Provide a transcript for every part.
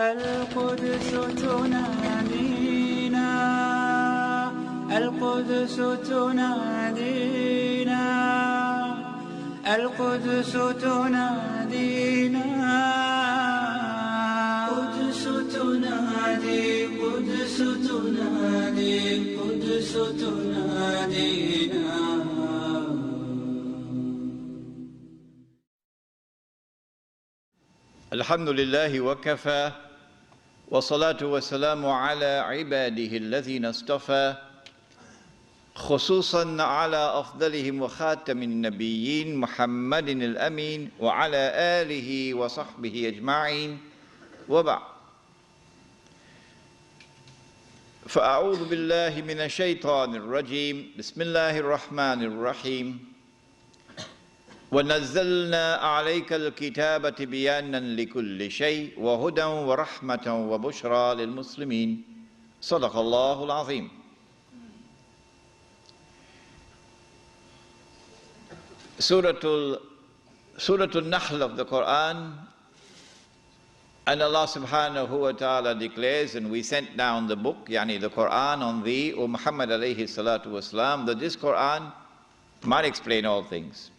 القدس تنادينا القدس تنادينا القدس تنادينا قدس تنادي قدس تنادي قدس تنادينا. الحمد لله وكفى والصلاة والسلام على عباده الذين اصطفى خصوصا على أفضلهم وخاتم النبيين محمد الأمين وعلى آله وصحبه أجمعين وبعد. فأعوذ بالله من الشيطان الرجيم. بسم الله الرحمن الرحيم. ونزلنا عليك الكتاب تبيانا لكل شيء وهدى ورحمة وبشرى للمسلمين. صدق الله العظيم. Surah Al-Nahl of the Quran, and Allah subhanahu wa ta'ala declares, and we sent down the book, yani the Quran, on thee, O Muhammad alayhi salatu wasalam, that this Quran might explain all things.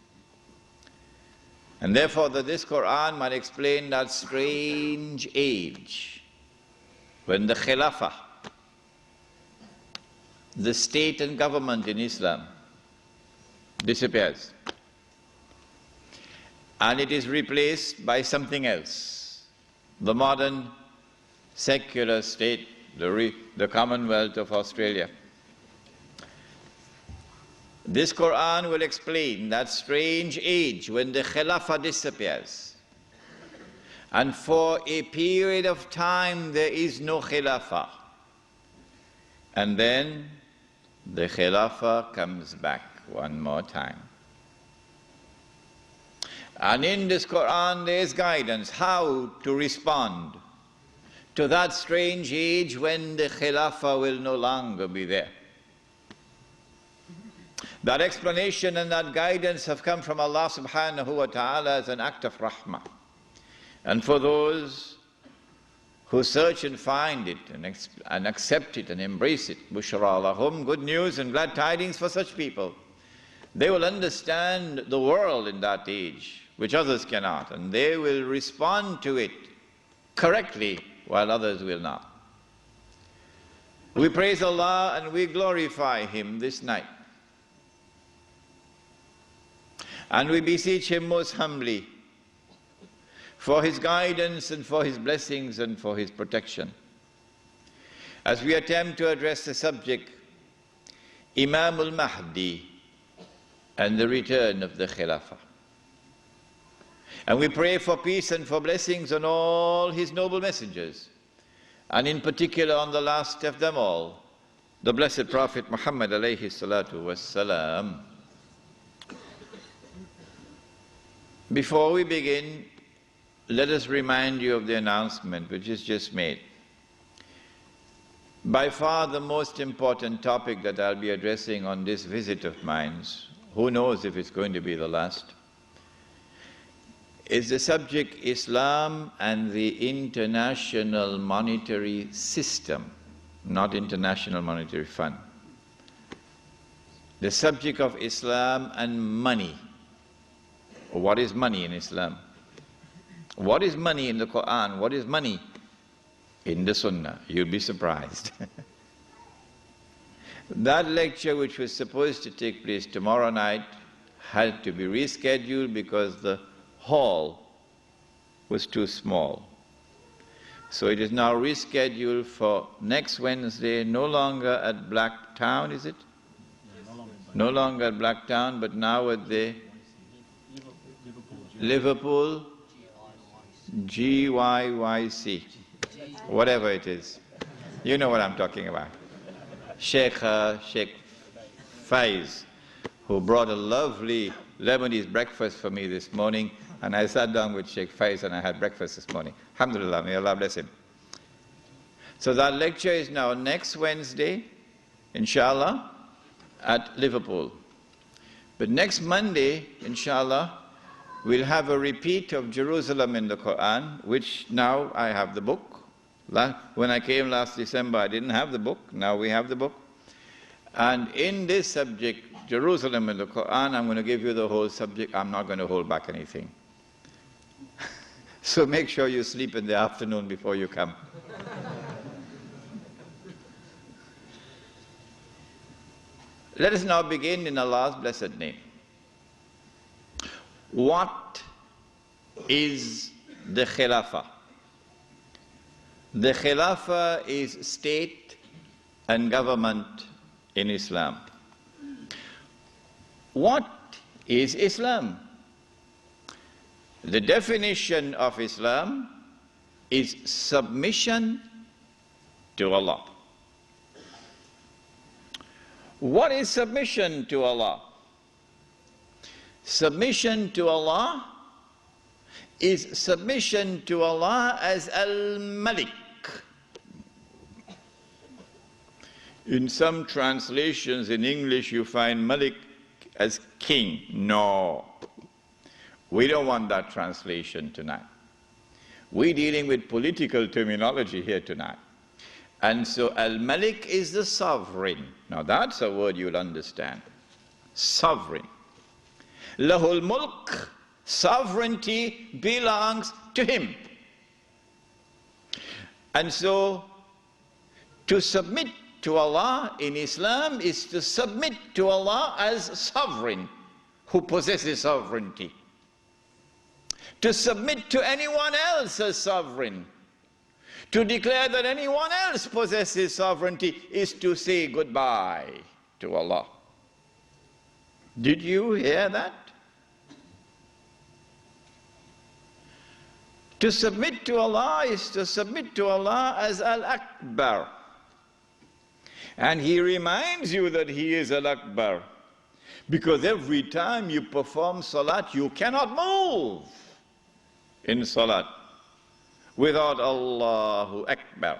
And therefore that this Quran might explain that strange age when the Khilafah, the state and government in Islam, disappears. And it is replaced by something else. The modern secular state, the Commonwealth of Australia. This Quran will explain that strange age when the Khilafah disappears. And for a period of time there is no Khilafah. And then the Khilafah comes back one more time. And in this Quran there is guidance how to respond to that strange age when the Khilafah will no longer be there. That explanation and that guidance have come from Allah subhanahu wa ta'ala as an act of rahmah. And for those who search and find it and accept it and embrace it, bushra lahum, good news and glad tidings for such people. They will understand the world in that age, which others cannot, and they will respond to it correctly while others will not. We praise Allah and we glorify Him this night. And we beseech Him most humbly for His guidance and for His blessings and for His protection. As we attempt to address the subject, Imam al-Mahdi and the return of the Khilafah. And we pray for peace and for blessings on all His noble messengers, and in particular on the last of them all, the blessed Prophet Muhammad alayhi salatu wassalam. Before we begin, let us remind you of the announcement which is just made. By far the most important topic that I'll be addressing on this visit of mine, who knows if it's going to be the last, is the subject Islam and the international monetary system, not International Monetary Fund. The subject of Islam and money. What is money in Islam? What is money in the Quran? What is money in the Sunnah? You'll be surprised. That lecture, which was supposed to take place tomorrow night, had to be rescheduled because the hall was too small. So it is now rescheduled for next Wednesday, no longer at Blacktown, is it? No longer at Blacktown, but now at the Liverpool GYYC, whatever it is. You know what I'm talking about. Sheikh Faiz, who brought a lovely Lebanese breakfast for me this morning, and I sat down with Sheikh Faiz and I had breakfast this morning. Alhamdulillah, may Allah bless him. So that lecture is now next Wednesday, inshallah, at Liverpool. But next Monday, inshallah, we'll have a repeat of Jerusalem in the Quran, which now I have the book, When I came last December, I didn't have the book. Now we have the book. And in this subject, Jerusalem and the Quran, I'm going to give you the whole subject. I'm not going to hold back anything. So make sure you sleep in the afternoon before you come. Let us now begin in Allah's blessed name. What is the Khilafah? The Khilafah is state and government in Islam. What is Islam? The definition of Islam is submission to Allah. What is submission to Allah? Submission to Allah is submission to Allah as Al-Malik. In some translations in English you find Malik as king. No. We don't want that translation tonight. We're dealing with political terminology here tonight. And so Al-Malik is the sovereign. Now that's a word you'll understand. Sovereign. Lahul Mulk, sovereignty belongs to him. And so to submit to Allah in Islam is to submit to Allah as sovereign who possesses sovereignty. To submit to anyone else as sovereign, to declare that anyone else possesses sovereignty is to say goodbye to Allah. Did you hear that? To submit to Allah is to submit to Allah as Al-Akbar. And He reminds you that He is Al-Akbar. Because every time you perform salat, you cannot move in salat without Allahu Akbar.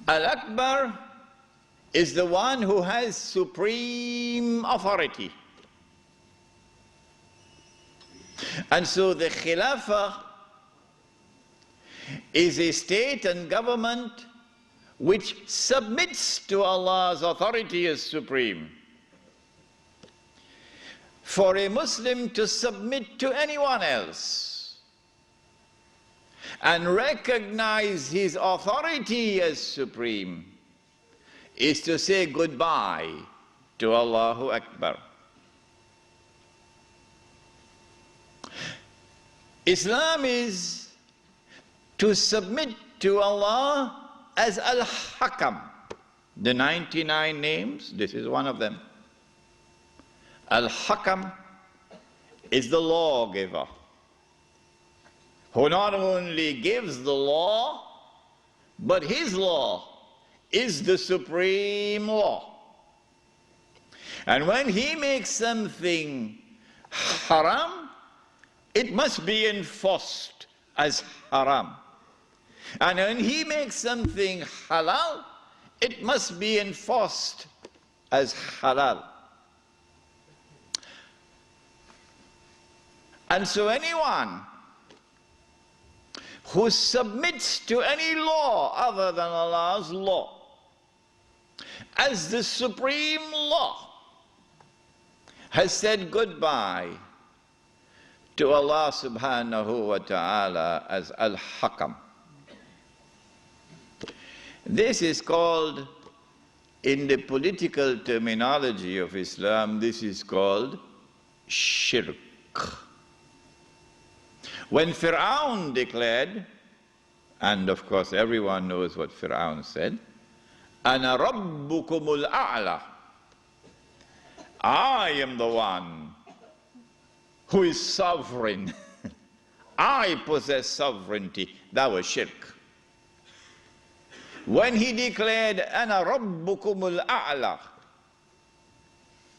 Al-Akbar is the one who has supreme authority. And so the Khilafah is a state and government which submits to Allah's authority as supreme. For a Muslim to submit to anyone else and recognize his authority as supreme is to say goodbye to Allahu Akbar. Islam is to submit to Allah as Al-Hakam. The 99 names, this is one of them. Al-Hakam is the lawgiver, who not only gives the law, but his law is the supreme law. And when he makes something haram, it must be enforced as haram. And when he makes something halal, it must be enforced as halal. And so anyone who submits to any law other than Allah's law as the supreme law has said goodbye to Allah subhanahu wa ta'ala as Al-Hakam. This is called, in the political terminology of Islam, this is called shirk. When Fir'aun declared, and of course everyone knows what Fir'aun said, Ana Rabbukumul A'la, I am the one who is sovereign. I possess sovereignty. That was shirk. When he declared, Ana Rabbukumul A'la,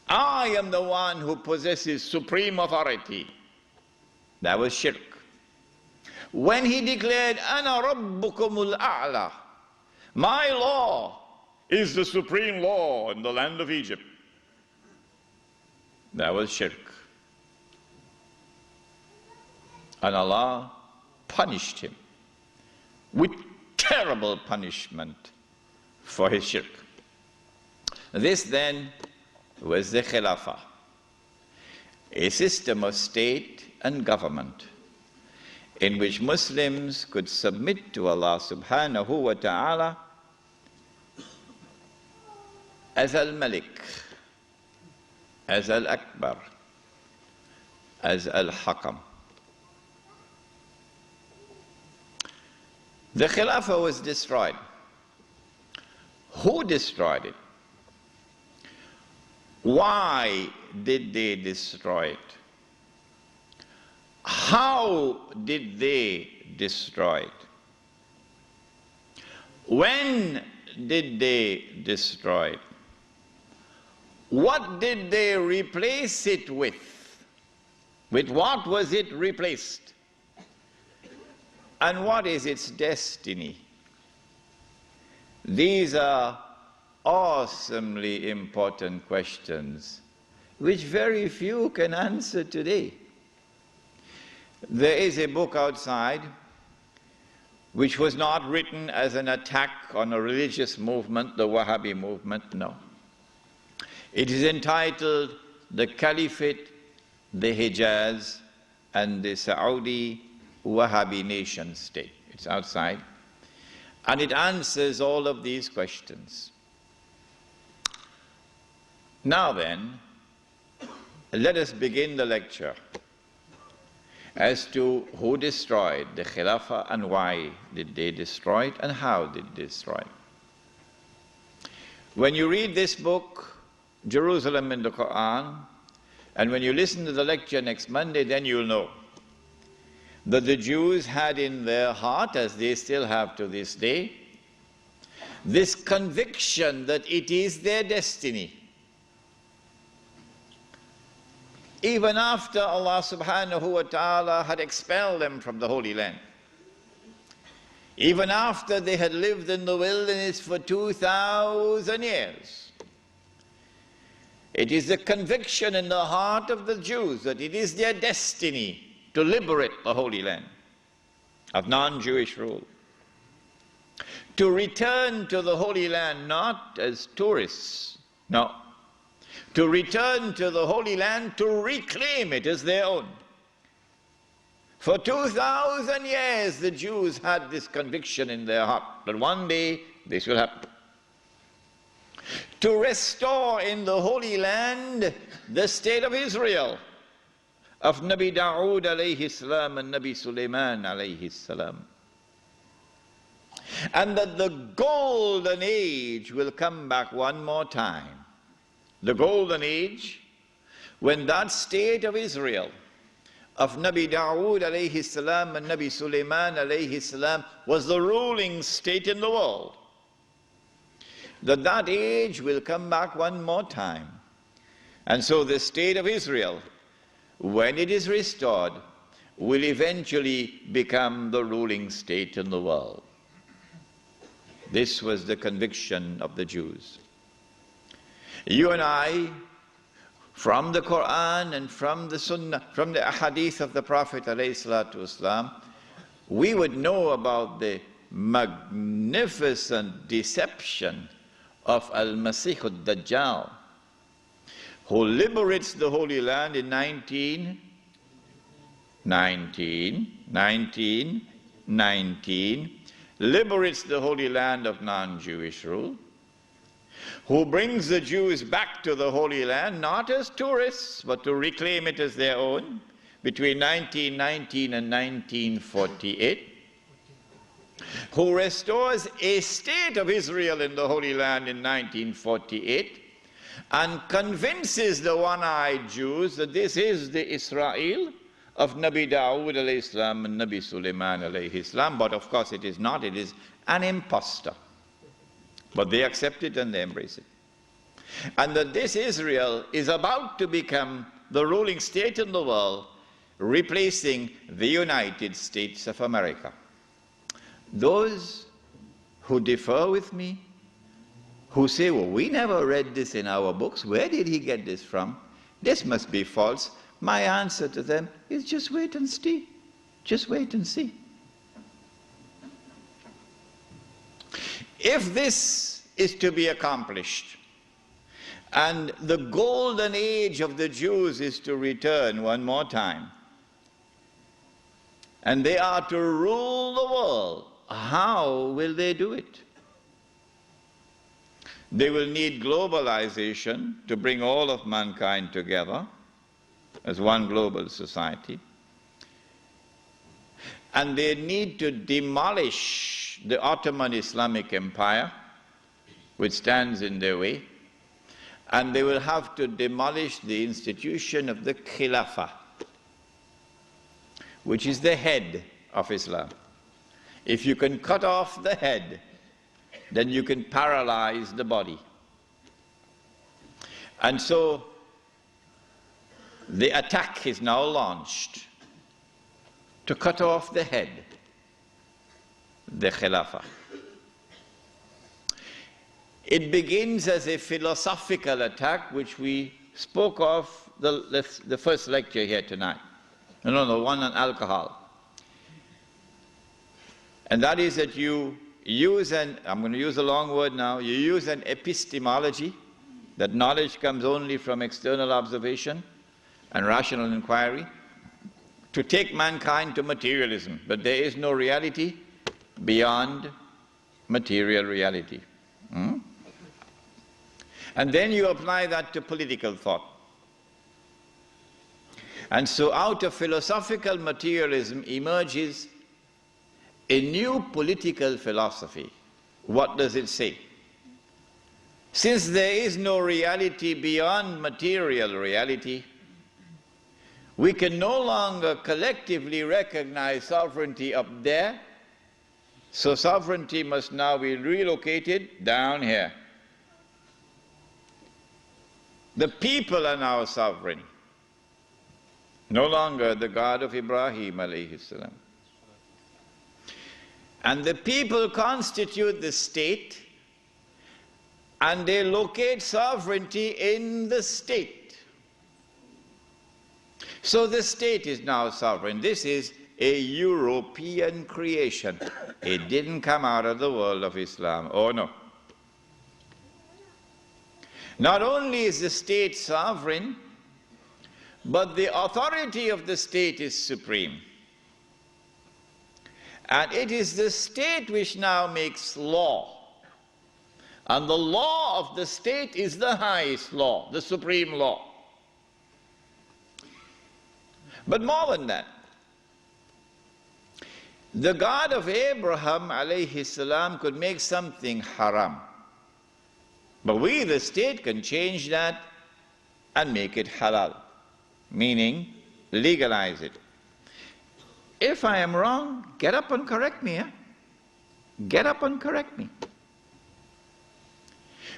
I am the one who possesses supreme authority, that was shirk. When he declared, Ana Rabbukumul A'la, my law is the supreme law in the land of Egypt, that was shirk. And Allah punished him with terrible punishment for his shirk. This then was the Khilafah, a system of state and government in which Muslims could submit to Allah subhanahu wa ta'ala as Al-Malik, as Al-Akbar, as Al-Hakam. The Khilafah was destroyed. Who destroyed it? Why did they destroy it? How did they destroy it? When did they destroy it? What did they replace it with? With what was it replaced? And what is its destiny? These are awesomely important questions which very few can answer today. There is a book outside which was not written as an attack on a religious movement, the Wahhabi movement, no. It is entitled The Caliphate, the Hijaz, and the Saudi Wahhabi nation state. It's outside. And it answers all of these questions. Now then, let us begin the lecture as to who destroyed the Khilafah and why did they destroy it and how did they destroy it. When you read this book, Jerusalem in the Quran, and when you listen to the lecture next Monday, then you'll know that the Jews had in their heart, as they still have to this day, this conviction that it is their destiny. Even after Allah subhanahu wa ta'ala had expelled them from the Holy Land, even after they had lived in the wilderness for 2,000 years, it is the conviction in the heart of the Jews that it is their destiny to liberate the Holy Land of non-Jewish rule, to return to the Holy Land not as tourists, no, to return to the Holy Land to reclaim it as their own. For 2,000 years the Jews had this conviction in their heart that one day this will happen. To restore in the Holy Land the state of Israel, of Nabi Dawood alayhi salam and Nabi Sulaiman alayhi salam. And that the golden age will come back one more time. The golden age when that state of Israel, of Nabi Dawood alayhi salam and Nabi Sulaiman alayhi salam was the ruling state in the world. That age will come back one more time. And so the state of Israel, when it is restored, will eventually become the ruling state in the world. This was the conviction of the Jews. You and I, from the Quran and from the Sunnah, from the Ahadith of the Prophet ﷺ, we would know about the magnificent deception of Al-Masih al-Dajjal, who liberates the Holy Land in 1919, liberates the Holy Land of non-Jewish rule, who brings the Jews back to the Holy Land, not as tourists, but to reclaim it as their own, between 1919 and 1948, who restores a state of Israel in the Holy Land in 1948, and convinces the one-eyed Jews that this is the Israel of Nabi Dawood alayhi salam and Nabi Sulaiman alayhi salam, but of course it is not, it is an impostor. But they accept it and they embrace it. And that this Israel is about to become the ruling state in the world, replacing the United States of America. Those who differ with me, who say, well, we never read this in our books, where did he get this from? This must be false. My answer to them is just wait and see. Just wait and see. If this is to be accomplished, and the golden age of the Jews is to return one more time, and they are to rule the world, how will they do it? They will need globalization to bring all of mankind together as one global society. And they need to demolish the Ottoman Islamic Empire, which stands in their way. And they will have to demolish the institution of the Khilafah, which is the head of Islam. If you can cut off the head, then you can paralyze the body. And so the attack is now launched to cut off the head, the Khilafah. It begins as a philosophical attack, which we spoke of the first lecture here tonight. No, the one on alcohol. And that is that you use I'm going to use a long word now, you use an epistemology, that knowledge comes only from external observation and rational inquiry, to take mankind to materialism. But there is no reality beyond material reality. And then you apply that to political thought. And so out of philosophical materialism emerges a new political philosophy. What does it say? Since there is no reality beyond material reality, we can no longer collectively recognize sovereignty up there, so sovereignty must now be relocated down here. The people are now sovereign, no longer the God of Ibrahim alayhi salam. And the people constitute the state, and they locate sovereignty in the state. So the state is now sovereign. This is a European creation. It didn't come out of the world of Islam. Oh no. Not only is the state sovereign, but the authority of the state is supreme. And it is the state which now makes law. And the law of the state is the highest law, the supreme law. But more than that, the God of Abraham alayhi salam could make something haram. But we, the state, can change that and make it halal, meaning legalize it. If I am wrong, get up and correct me. Get up and correct me.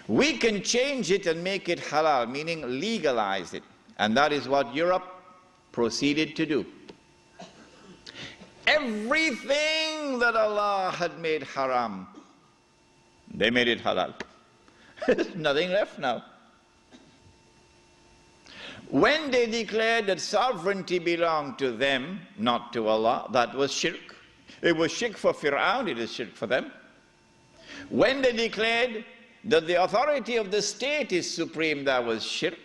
We can change it and make it halal, meaning legalize it. And that is what Europe proceeded to do. Everything that Allah had made haram, they made it halal. There's nothing left now. When they declared that sovereignty belonged to them, not to Allah, that was shirk. It was shirk for Fir'aun, it is shirk for them. When they declared that the authority of the state is supreme, that was shirk.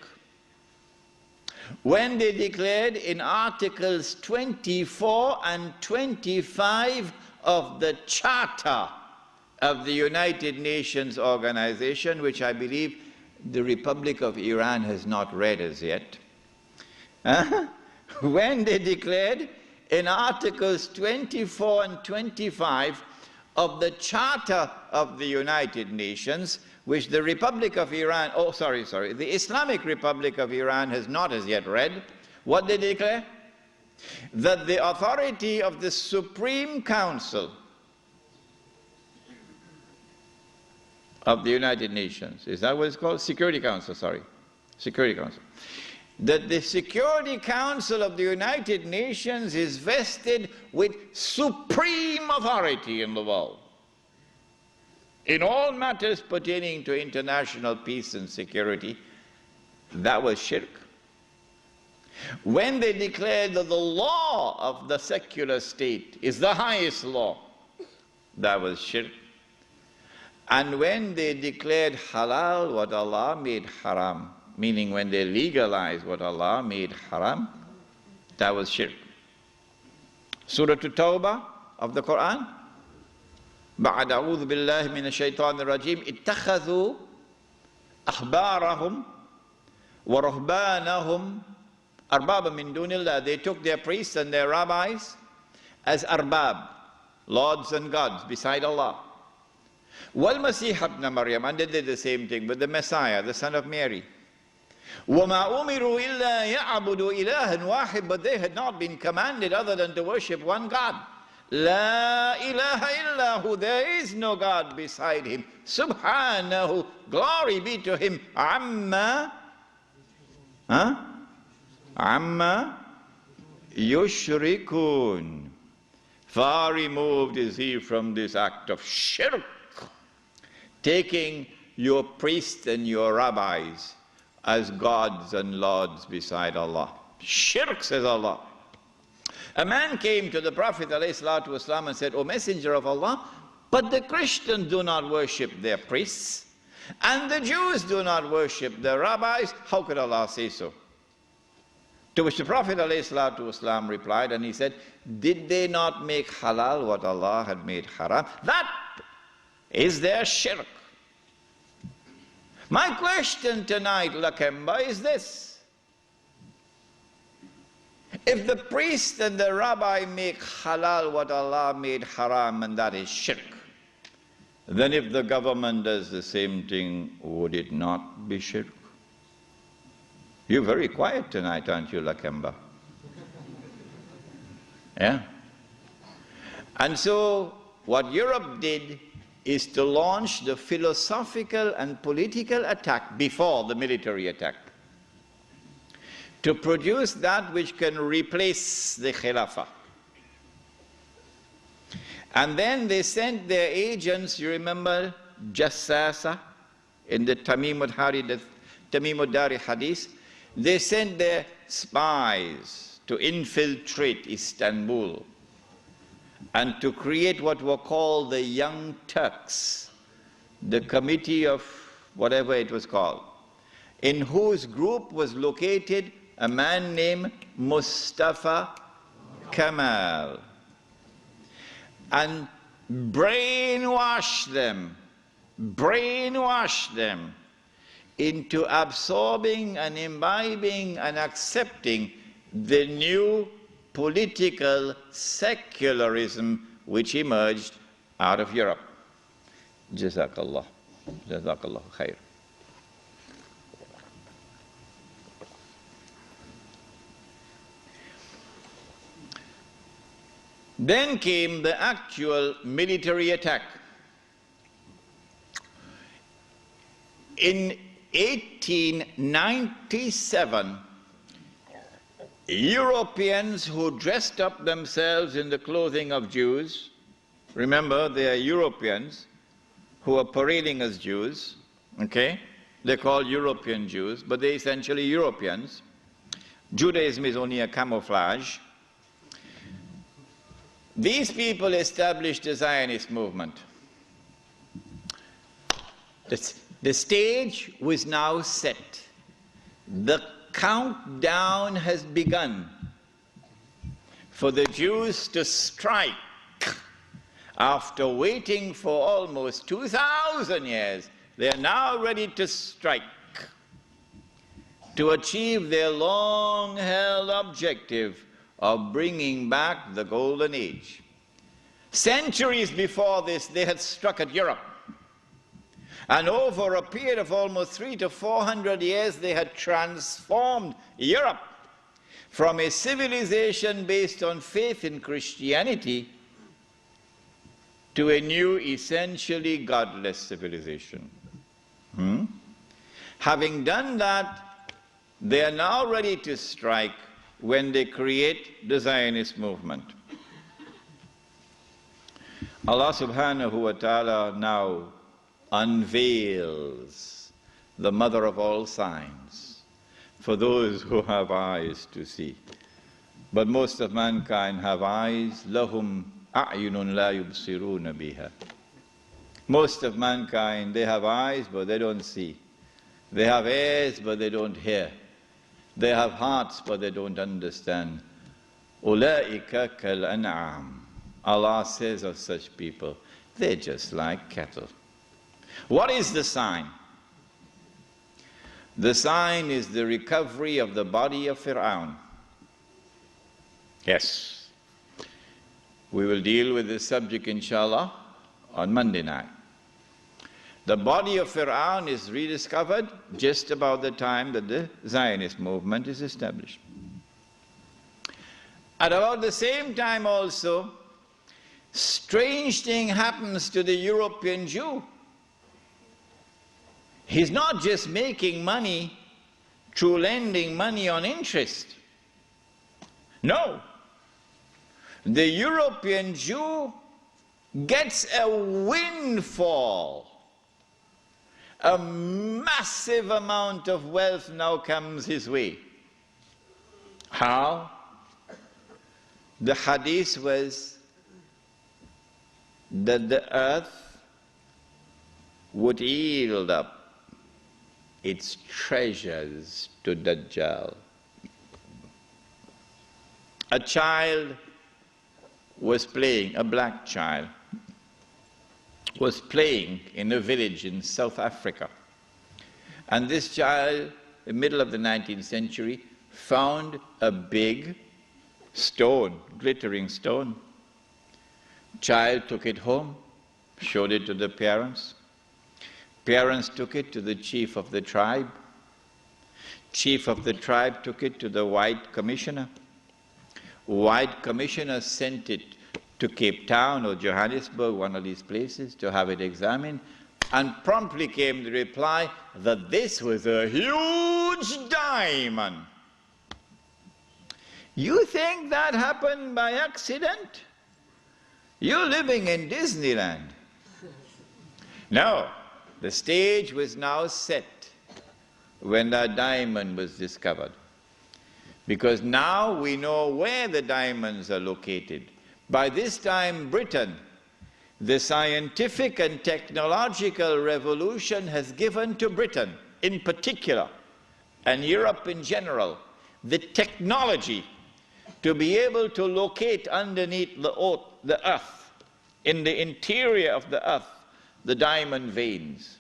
When they declared in Articles 24 and 25 of the Charter of the United Nations Organization, which I believe the Republic of Iran has not read as yet. When they declared in Articles 24 and 25 of the Charter of the United Nations, which the Republic of Iran, the Islamic Republic of Iran has not as yet read, what they declare? That the authority of the Supreme Council of the United Nations, is that what it's called? Security Council, Security Council. That the Security Council of the United Nations is vested with supreme authority in the world, in all matters pertaining to international peace and security. That was shirk. When they declared that the law of the secular state is the highest law, that was shirk. And when they declared halal what Allah made haram, meaning when they legalized what Allah made haram, that was shirk. Surah At-Tawbah of the Quran, بعد أعوذ بالله من الشيطان الرجيم اتخذوا أحبارهم ورهبانهم أربابا من دون الله. They took their priests and their rabbis as arbab, lords and gods beside Allah. وَالْمَسِيحَ ابْنَ مَرْيَمَ, and they did the same thing with the Messiah, the son of Mary. وَمَا أُمِرُوا إِلَّا يَعْبُدُوا إِلَهًا وَاحِدًا, but they had not been commanded other than to worship one God. La ilaha illahu, there is no God beside him. Subhanahu, glory be to him. Amma yushrikun. Far removed is he from this act of shirk, taking your priests and your rabbis as gods and lords beside Allah. Shirk, says Allah. A man came to the Prophet ﷺ and said, O Messenger of Allah, but the Christians do not worship their priests, and the Jews do not worship their rabbis. How could Allah say so? To which the Prophet ﷺ replied, and he said, did they not make halal what Allah had made haram? That is their shirk. My question tonight, Lakemba, is this. If the priest and the rabbi make halal what Allah made haram, and that is shirk, then if the government does the same thing, would it not be shirk? You're very quiet tonight, aren't you, Lakemba? Yeah? And so, what Europe did is to launch the philosophical and political attack before the military attack, to produce that which can replace the Khilafah. And then they sent their agents, you remember Jassasa in the Tamim al-Dari hadith, they sent their spies to infiltrate Istanbul and to create what were called the Young Turks, the committee of whatever it was called, in whose group was located a man named Mustafa Kemal, and brainwash them into absorbing and imbibing and accepting the new political secularism which emerged out of Europe. Jazakallah. Jazakallah khair. Then came the actual military attack. In 1897, Europeans who dressed up themselves in the clothing of Jews, remember they are Europeans who are parading as Jews, okay? They're called European Jews, but they're essentially Europeans. Judaism is only a camouflage. These people established the Zionist movement. The stage was now set. The countdown has begun for the Jews to strike. After waiting for almost 2,000 years, they are now ready to strike to achieve their long-held objective of bringing back the Golden Age. Centuries before this, they had struck at Europe. And over a period of almost 300 to 400 years, they had transformed Europe from a civilization based on faith in Christianity to a new, essentially godless civilization. Having done that, they are now ready to strike when they create the Zionist movement. Allah subhanahu wa ta'ala now unveils the mother of all signs for those who have eyes to see. But most of mankind have eyes, lahum a'yunun la yubsiruna biha. Most of mankind, they have eyes, but they don't see. They have ears, but they don't hear. They have hearts, but they don't understand. Ulaika kal an'am. Allah says of such people, they're just like cattle. What is the sign? The sign is the recovery of the body of Fir'aun. Yes. We will deal with this subject, inshallah, on Monday night. The body of Fir'aun is rediscovered just about the time that the Zionist movement is established. At about the same time also, strange thing happens to the European Jew. He's not just making money through lending money on interest. No. The European Jew gets a windfall. A massive amount of wealth now comes his way. How? The hadith was that the earth would yield up its treasures to Dajjal. A child was playing, a black child, was playing in a village in South Africa. And this child, in the middle of the 19th century, found a big stone, glittering stone. Child took it home, showed it to the parents. Parents took it to the chief of the tribe. Chief of the tribe took it to the white commissioner. White commissioner sent it to Cape Town or Johannesburg, one of these places, to have it examined, and promptly came the reply that this was a huge diamond. You think that happened by accident? You're living in Disneyland. No, the stage was now set when that diamond was discovered. Because now we know where the diamonds are located. By this time, Britain, the scientific and technological revolution has given to Britain in particular, and Europe in general, the technology to be able to locate underneath the earth, in the interior of the earth, the diamond veins.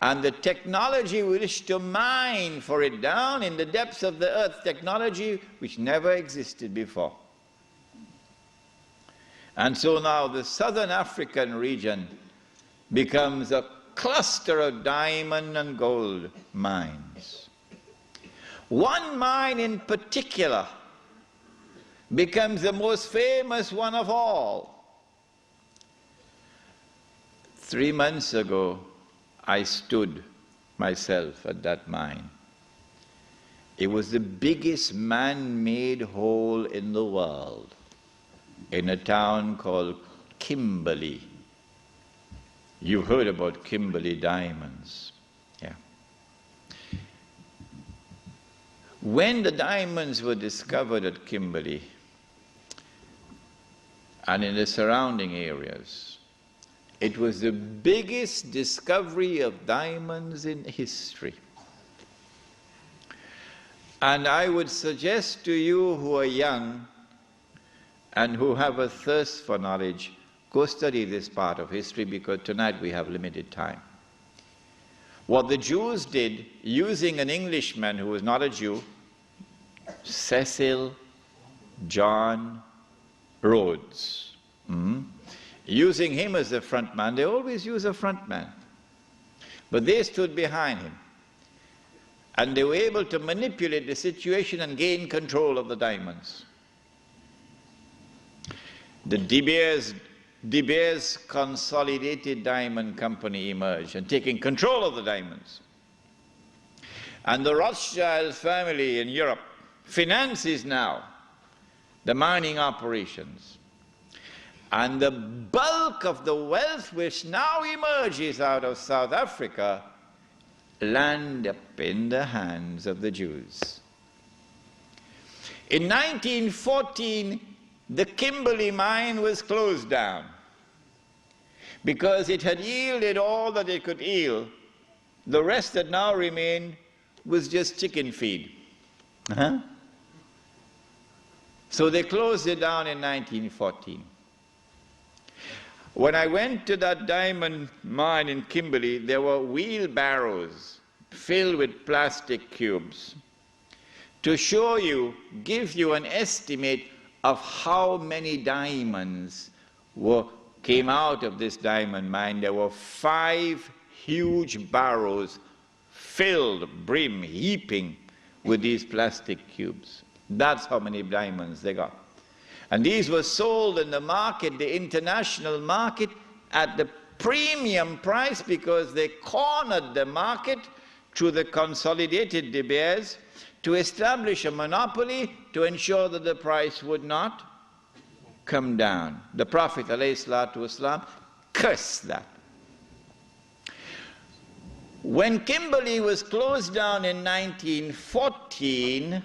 And the technology we wish to mine for it down in the depths of the earth, technology which never existed before. And so now the southern African region becomes a cluster of diamond and gold mines. One mine in particular becomes the most famous one of all. 3 months ago, I stood myself at that mine. It was the biggest man-made hole in the world, in a town called Kimberley. You've heard about Kimberley diamonds. Yeah. When the diamonds were discovered at Kimberley and in the surrounding areas, it was the biggest discovery of diamonds in history. And I would suggest to you who are young and who have a thirst for knowledge, go study this part of history, because tonight we have limited time. What the Jews did, using an Englishman who was not a Jew, Cecil John Rhodes, using him as a front man. They always use a front man. But they stood behind him. And they were able to manipulate the situation and gain control of the diamonds. The De Beers Consolidated Diamond Company emerged and taking control of the diamonds. And the Rothschild family in Europe finances now the mining operations. And the bulk of the wealth which now emerges out of South Africa land up in the hands of the Jews. In 1914, the Kimberley mine was closed down because it had yielded all that it could yield. The rest that now remained was just chicken feed. So they closed it down in 1914. When I went to that diamond mine in Kimberley, there were wheelbarrows filled with plastic cubes to show you, give you an estimate of how many diamonds came out of this diamond mine. There were 5 huge barrows filled, brim, heaping with these plastic cubes. That's how many diamonds they got. And these were sold in the market, the international market, at the premium price because they cornered the market through the consolidated De Beers to establish a monopoly to ensure that the price would not come down. The Prophet ﷺ cursed that. When Kimberley was closed down in 1914,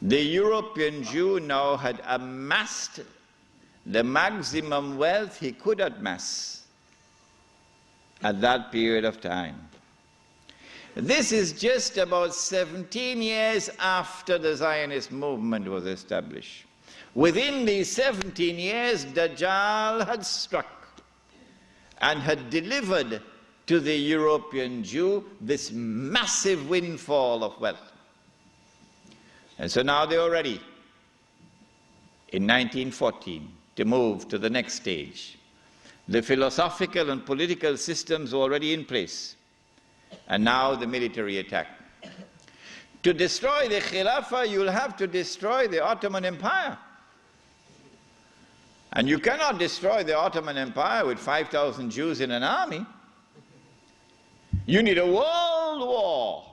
the European Jew now had amassed the maximum wealth he could amass at that period of time. This is just about 17 years after the Zionist movement was established. Within these 17 years, Dajjal had struck and had delivered to the European Jew this massive windfall of wealth. And so now they were ready in 1914 to move to the next stage. The philosophical and political systems were already in place, and now the military attack. To destroy the Khilafah, you'll have to destroy the Ottoman Empire. And you cannot destroy the Ottoman Empire with 5,000 Jews in an army. You need a world war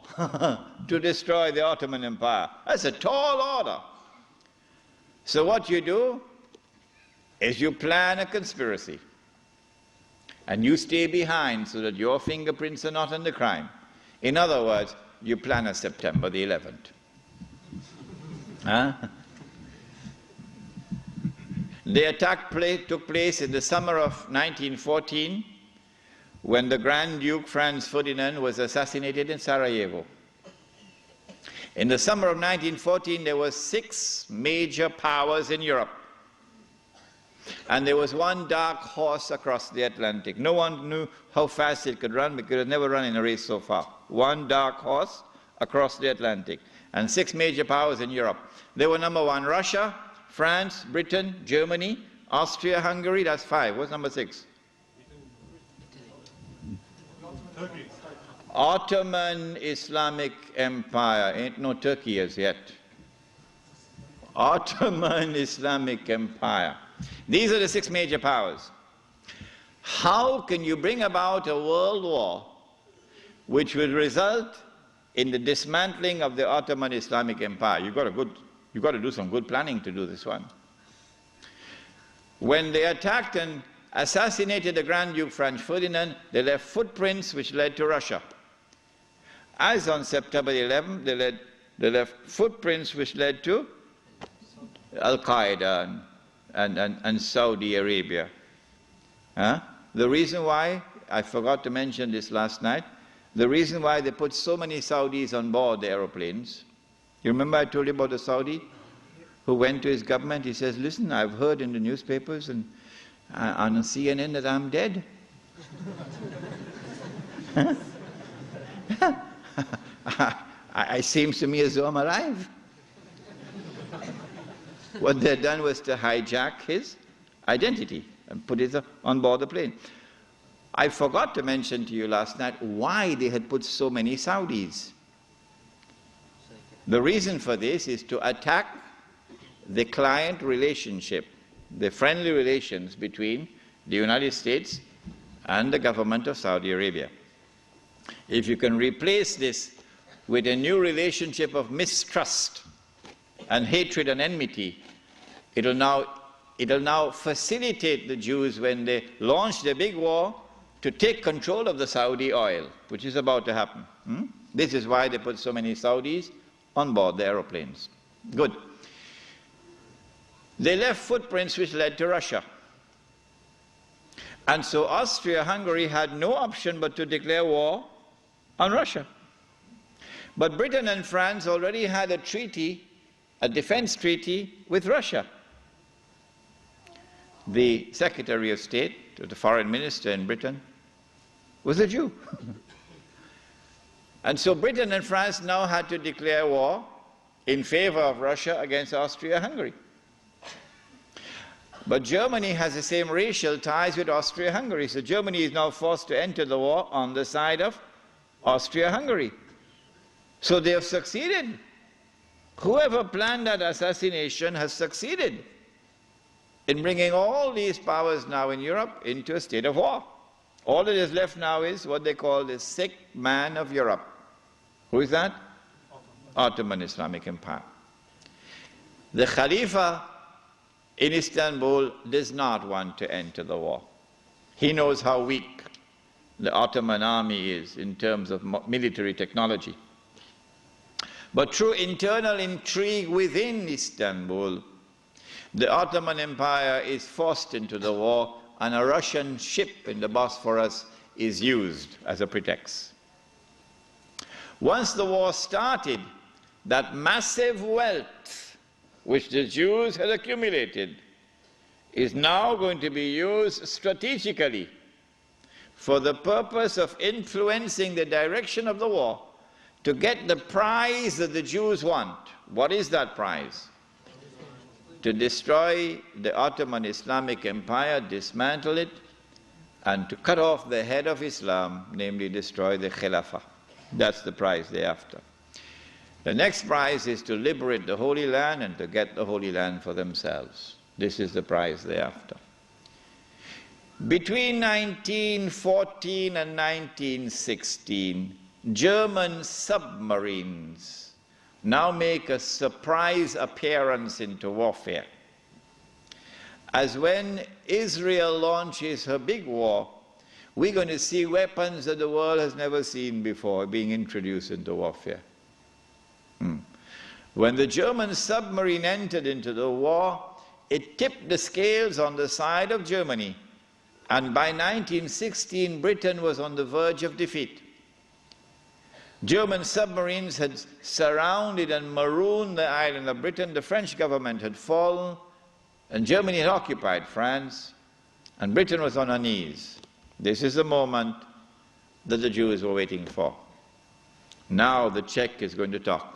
to destroy the Ottoman Empire. That's a tall order. So what you do is you plan a conspiracy. And you stay behind so that your fingerprints are not on the crime. In other words, you plan a September the 11th. The attack took place in the summer of 1914 when the Grand Duke Franz Ferdinand was assassinated in Sarajevo. In the summer of 1914, there were 6 major powers in Europe. And there was one dark horse across the Atlantic. No one knew how fast it could run because it had never run in a race so far. One dark horse across the Atlantic. And 6 major powers in Europe. They were number 1, Russia, France, Britain, Germany, Austria, Hungary. That's 5. What's number 6? Turkey. Ottoman Islamic Empire. Ain't no Turkey as yet. Ottoman Islamic Empire. These are the 6 major powers. How can you bring about a world war which will result in the dismantling of the Ottoman Islamic Empire? You've got to do some good planning to do this one. When they attacked and assassinated the Grand Duke Franz Ferdinand, they left footprints which led to Russia. As on September 11th, they left footprints which led to Al-Qaeda and Saudi Arabia. The reason why, I forgot to mention this last night, the reason why they put so many Saudis on board the aeroplanes. You remember I told you about the Saudi who went to his government? He says, listen, I've heard in the newspapers and on CNN that I'm dead. It seems to me as though I'm alive. What they'd done was to hijack his identity and put it on board the plane. I forgot to mention to you last night why they had put so many Saudis. The reason for this is to attack the client relationship, the friendly relations between the United States and the government of Saudi Arabia. If you can replace this with a new relationship of mistrust and hatred and enmity, it'll now facilitate the Jews when they launch their big war to take control of the Saudi oil, which is about to happen. This is why they put so many Saudis on board the aeroplanes. Good. They left footprints which led to Russia. And so Austria-Hungary had no option but to declare war on Russia. But Britain and France already had a treaty, a defense treaty with Russia. The Secretary of State, the Foreign Minister in Britain, was a Jew. And so Britain and France now had to declare war in favor of Russia against Austria-Hungary. But Germany has the same racial ties with Austria-Hungary, so Germany is now forced to enter the war on the side of Austria-Hungary. So they have succeeded. Whoever planned that assassination has succeeded in bringing all these powers now in Europe into a state of war. All that is left now is what they call the sick man of Europe. Who is that? Ottoman Islamic Empire. The Khalifa in Istanbul does not want to enter the war. He knows how weak the Ottoman army is in terms of military technology. But through internal intrigue within Istanbul, the Ottoman Empire is forced into the war, and a Russian ship in the Bosphorus is used as a pretext. Once the war started, that massive wealth which the Jews had accumulated is now going to be used strategically for the purpose of influencing the direction of the war to get the prize that the Jews want. What is that prize? To destroy the Ottoman Islamic Empire, dismantle it, and to cut off the head of Islam, namely destroy the Caliphate. That's the prize they're after. The next prize is to liberate the Holy Land and to get the Holy Land for themselves. This is the prize they're after. Between 1914 and 1916, German submarines now make a surprise appearance into warfare. As when Israel launches her big war, we're going to see weapons that the world has never seen before being introduced into warfare. When the German submarine entered into the war, it tipped the scales on the side of Germany, and by 1916 Britain was on the verge of defeat. German submarines had surrounded and marooned the island of Britain. The French government had fallen, and Germany had occupied France, and Britain was on her knees. This is the moment that the Jews were waiting for. Now the Czech is going to talk.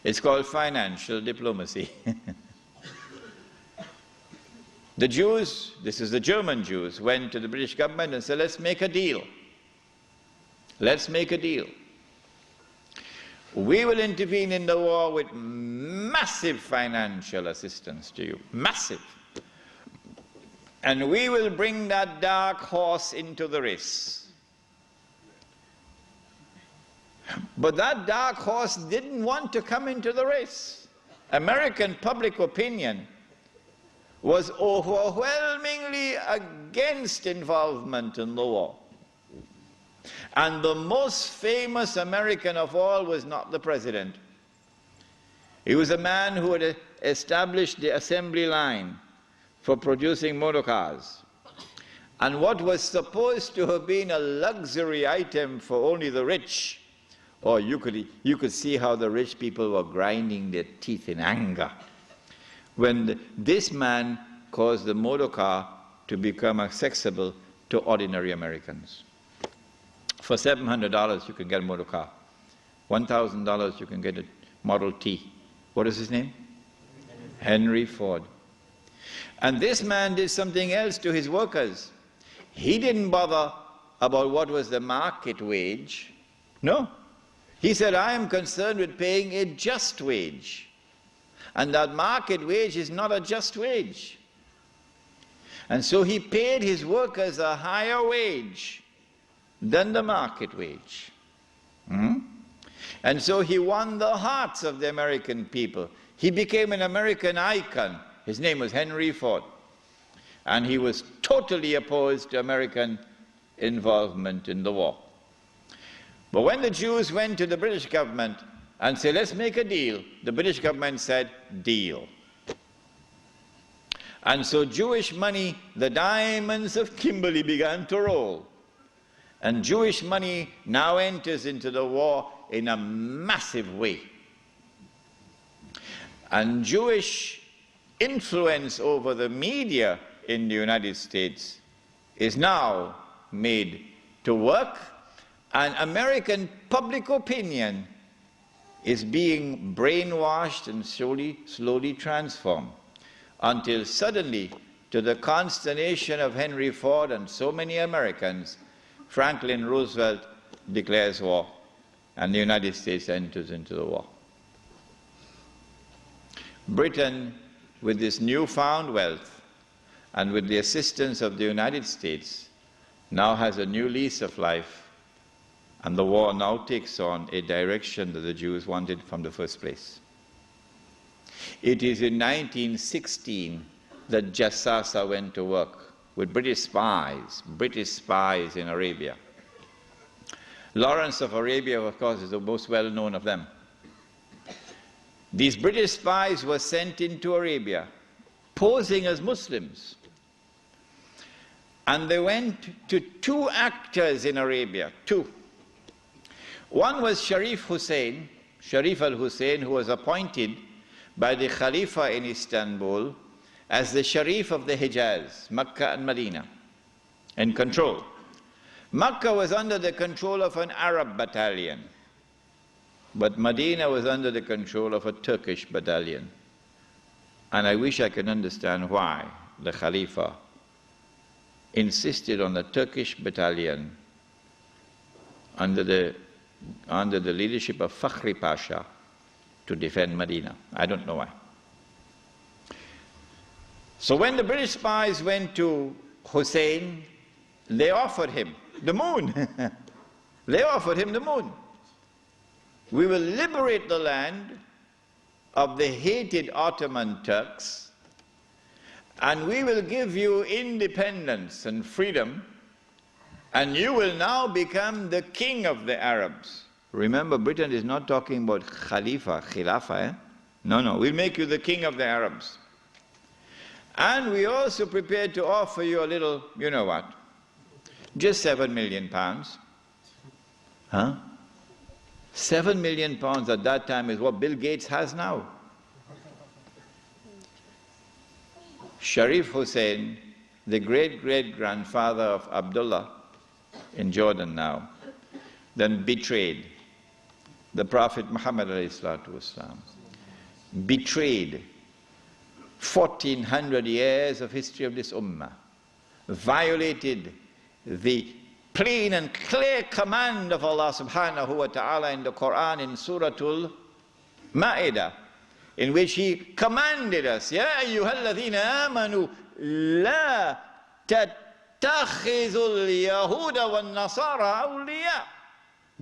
It's called financial diplomacy. The Jews, this is the German Jews, went to the British government and said, let's make a deal. Let's make a deal. We will intervene in the war with massive financial assistance to you. Massive. And we will bring that dark horse into the race. But that dark horse didn't want to come into the race. American public opinion was overwhelmingly against involvement in the war. And the most famous American of all was not the president. He was a man who had established the assembly line for producing motor cars. And what was supposed to have been a luxury item for only the rich, or you could see how the rich people were grinding their teeth in anger when this man caused the motor car to become accessible to ordinary Americans. For $700 you can get a motor car. $1,000 you can get a Model T. What is his name? Henry Ford. And this man did something else to his workers. He didn't bother about what was the market wage. No. He said, I am concerned with paying a just wage. And that market wage is not a just wage. And so he paid his workers a higher wage than the market wage. And so he won the hearts of the American people. He became an American icon. His name was Henry Ford. And he was totally opposed to American involvement in the war. But when the Jews went to the British government and said, let's make a deal, the British government said, deal. And so Jewish money, the diamonds of Kimberley began to roll. And Jewish money now enters into the war in a massive way. And Jewish influence over the media in the United States is now made to work, and American public opinion is being brainwashed and slowly transformed, until suddenly, to the consternation of Henry Ford and so many Americans, Franklin Roosevelt declares war, and the United States enters into the war. Britain, with this newfound wealth, and with the assistance of the United States, now has a new lease of life, and the war now takes on a direction that the Jews wanted from the first place. It is in 1916 that Jassasa went to work with British spies in Arabia. Lawrence of Arabia, of course, is the most well-known of them. These British spies were sent into Arabia, posing as Muslims. And they went to two actors in Arabia, two. One was Sharif al-Hussein, who was appointed by the Khalifa in Istanbul as the Sharif of the Hijaz, Mecca and Medina, in control. Mecca was under the control of an Arab battalion, but Medina was under the control of a Turkish battalion. And I wish I could understand why the Khalifa insisted on the Turkish battalion under the leadership of Fakhri Pasha to defend Medina. I don't know why. So when the British spies went to Hosein, they offered him the moon. They offered him the moon. We will liberate the land of the hated Ottoman Turks, and we will give you independence and freedom, and you will now become the king of the Arabs. Remember, Britain is not talking about Khilafah. No, we'll make you the king of the Arabs. And we also prepared to offer you a little, you know what, just £7 million. Huh? £7 million at that time is what Bill Gates has now. Sharif Hussein, the great-great-grandfather of Abdullah in Jordan now, then betrayed the Prophet Muhammad ﷺ, betrayed 1400 years of history of this ummah, violated the plain and clear command of Allah subhanahu wa ta'ala in the Quran in Suratul Ma'idah, in which He commanded us, Ya ayyuhalladhina amanu la tattakhizul yahuda wan nasara awliya.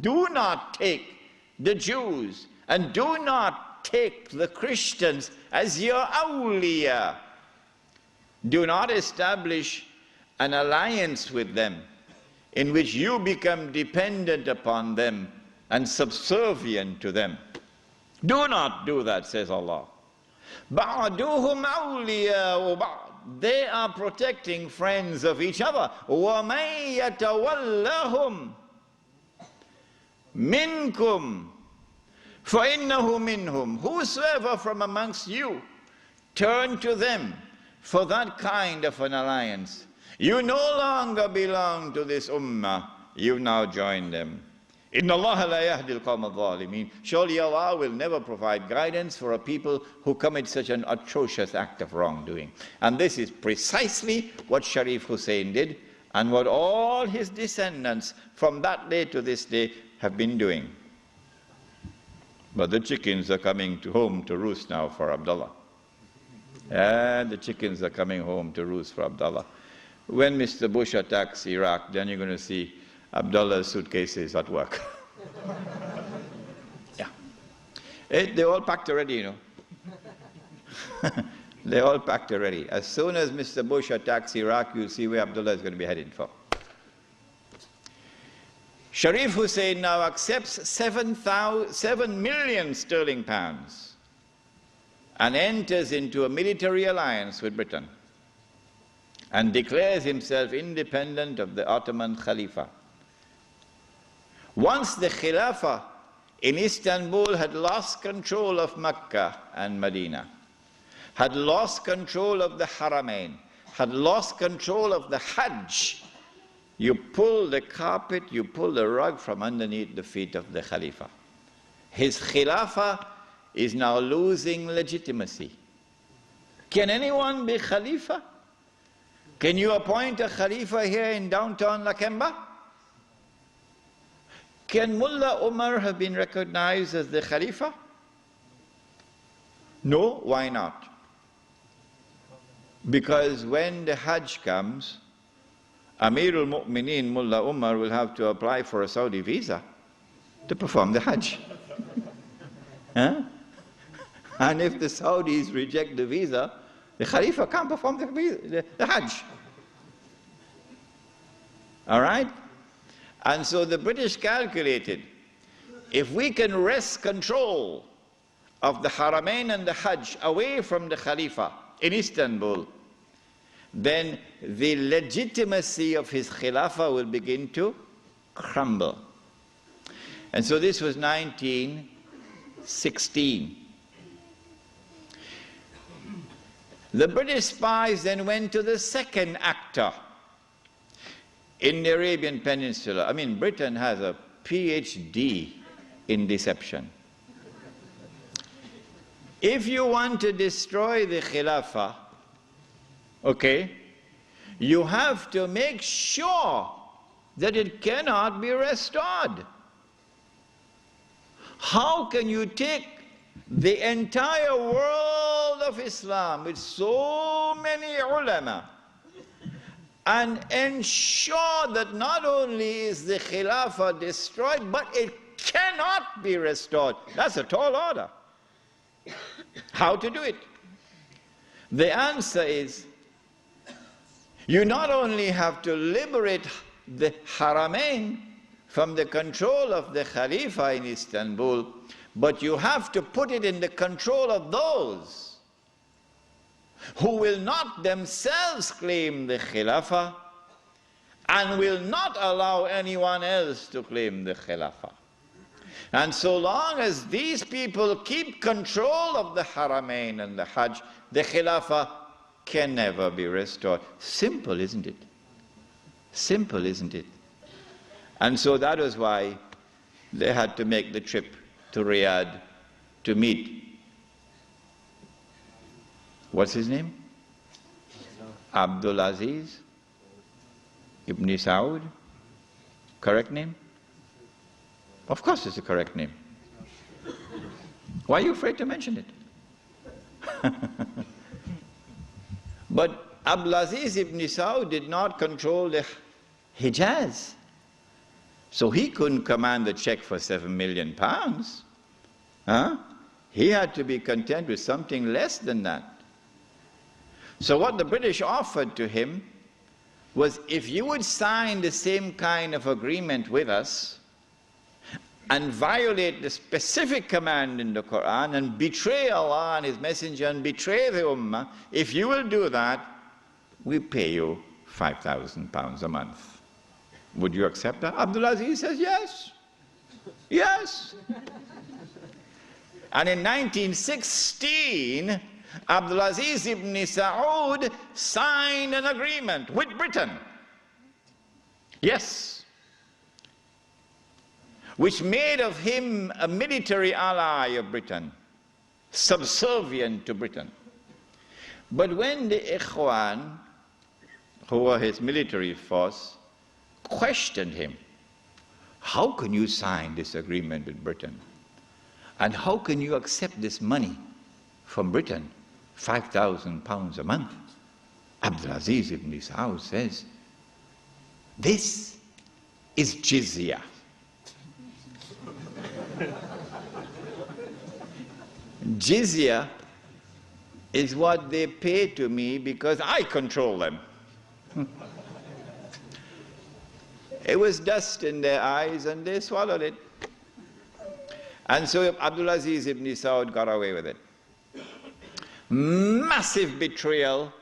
Do not take the Jews and do not take the Christians as your awliya. Do not establish an alliance with them in which you become dependent upon them and subservient to them. Do not do that, says Allah. بَعْدُهُمْ أَوْلِيَاءُ بَعْضٍ. They are protecting friends of each other. وَمَنْ يَتَوَلَّهُمْ مِنْكُمْ فَإِنَّهُ مِنْهُمْ. Whosoever from amongst you turn to them for that kind of an alliance, you no longer belong to this ummah, you now join them. Inna Allah la yahdi al-qawm al-zalimin. Surely Allah will never provide guidance for a people who commit such an atrocious act of wrongdoing. And this is precisely what Sharif Hussein did, and what all his descendants from that day to this day have been doing. But the chickens are coming home to roost now for Abdullah. And the chickens are coming home to roost for Abdullah. When Mr. Bush attacks Iraq, then you're going to see Abdullah's suitcases at work. Yeah. They're all packed already, you know. They're all packed already. As soon as Mr. Bush attacks Iraq, you'll see where Abdullah is going to be heading for. Sharif Hussein now accepts 7 million sterling pounds and enters into a military alliance with Britain. and declares himself independent of the Ottoman Khalifa. Once the Khilafah in Istanbul had lost control of Mecca and Medina, had lost control of the Haramain, had lost control of the Hajj, you pull the carpet, you pull the rug from underneath the feet of the Khalifa. His Khilafah is now losing legitimacy. Can anyone be Khalifa? Can you appoint a Khalifa here in downtown Lakemba? Can Mullah Umar have been recognized as the Khalifa? No, why not? Because when the Hajj comes, Amirul Mu'mineen Mullah Umar will have to apply for a Saudi visa to perform the Hajj. Huh? And if the Saudis reject the visa, the Khalifa can't perform the Hajj. All right? And so the British calculated, if we can wrest control of the Haramain and the Hajj away from the Khalifa in Istanbul, then the legitimacy of his Khilafah will begin to crumble. And so this was 1916. The British spies then went to the second actor in the Arabian Peninsula. I mean, Britain has a PhD in deception. If you want to destroy the Khilafah, okay, you have to make sure that it cannot be restored. How can you take the entire world of Islam with so many ulama and ensure that not only is the Khilafah destroyed, but it cannot be restored? That's a tall order. How to do it? The answer is, you not only have to liberate the Haramain from the control of the Khalifa in Istanbul, but you have to put it in the control of those who will not themselves claim the Khilafah and will not allow anyone else to claim the Khilafah. And so long as these people keep control of the Haramain and the Hajj, the Khilafah can never be restored. Simple, isn't it? Simple, isn't it? And so that was why they had to make the trip to Riyadh to meet, what's his name? Abdul Aziz Ibn Saud. Correct name? Of course it's a correct name. Why are you afraid to mention it? But Abdul Aziz Ibn Saud did not control the Hijaz. So he couldn't command the check for £7 million. Huh? He had to be content with something less than that. So what the British offered to him was, if you would sign the same kind of agreement with us and violate the specific command in the Quran and betray Allah and His Messenger and betray the Ummah, if you will do that, we pay you £5,000 a month. Would you accept that? Abdul Aziz says yes. Yes. And in 1916, Abdul Aziz ibn Saud signed an agreement with Britain. Yes. Which made of him a military ally of Britain, subservient to Britain. But when the Ikhwan, who were his military force, questioned him, how can you sign this agreement with Britain? And how can you accept this money from Britain, £5,000 a month? Abdul Aziz ibn Saud says, this is jizya. Jizya is what they pay to me because I control them. It was dust in their eyes and they swallowed it. And so Abdul Aziz ibn Saud got away with it. Massive betrayal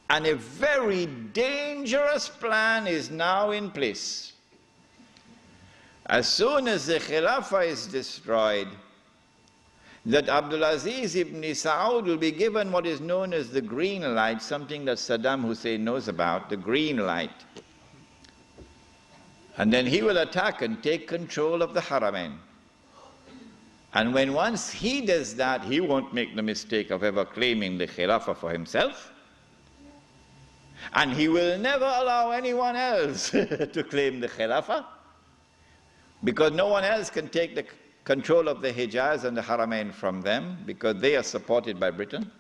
And a very dangerous plan is now in place. As soon as the Khilafah is destroyed, that Abdulaziz ibn Saud will be given what is known as the green light, something that Saddam Hussein knows about, the green light. And then he will attack and take control of the Haramain. And when once he does that, he won't make the mistake of ever claiming the Khilafah for himself. And he will never allow anyone else to claim the Khilafah, because no one else can take the control of the Hijaz and the Haramain from them, because they are supported by Britain.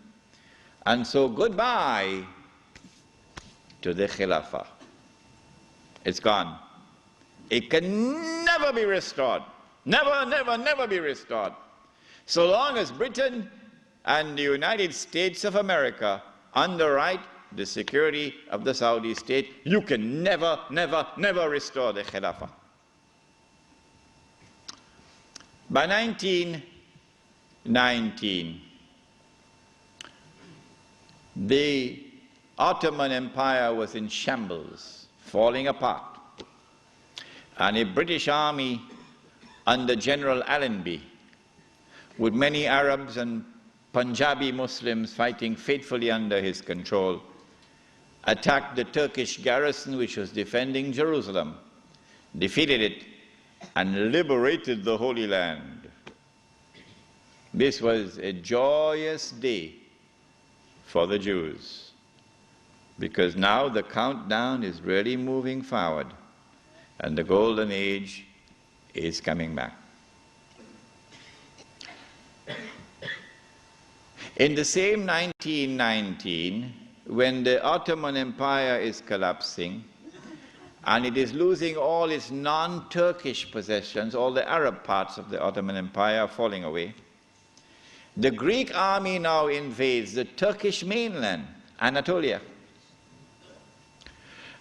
And so goodbye to the Khilafah. It's gone. It can never be restored. Never, never, never be restored. So long as Britain and the United States of America underwrite the security of the Saudi state, you can never, never, never restore the Khilafah. By 1919, the Ottoman Empire was in shambles, falling apart. And a British army under General Allenby, with many Arabs and Punjabi Muslims fighting faithfully under his control, attacked the Turkish garrison which was defending Jerusalem, defeated it, and liberated the Holy Land. This was a joyous day for the Jews, because now the countdown is really moving forward, and the golden age is coming back. In the same 1919, when the Ottoman Empire is collapsing, and it is losing all its non-Turkish possessions, all the Arab parts of the Ottoman Empire are falling away, the Greek army now invades the Turkish mainland, Anatolia.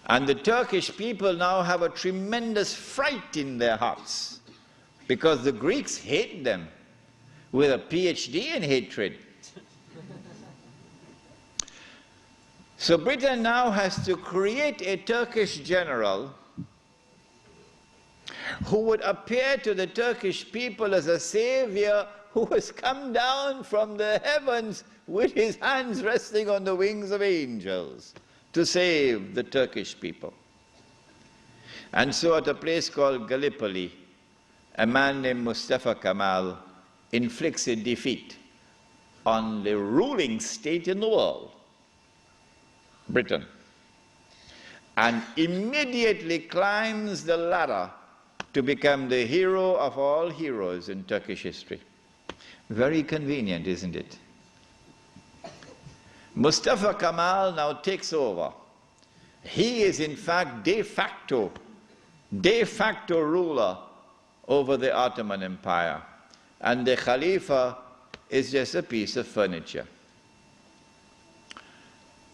And the Turkish people now have a tremendous fright in their hearts, because the Greeks hate them with a PhD in hatred. So Britain now has to create a Turkish general who would appear to the Turkish people as a savior who has come down from the heavens with his hands resting on the wings of angels to save the Turkish people. And so at a place called Gallipoli, a man named Mustafa Kemal inflicts a defeat on the ruling state in the world, Britain, and immediately climbs the ladder to become the hero of all heroes in Turkish history. Very convenient, isn't it? Mustafa Kemal now takes over. He is in fact de facto ruler over the Ottoman Empire, and the Khalifa is just a piece of furniture.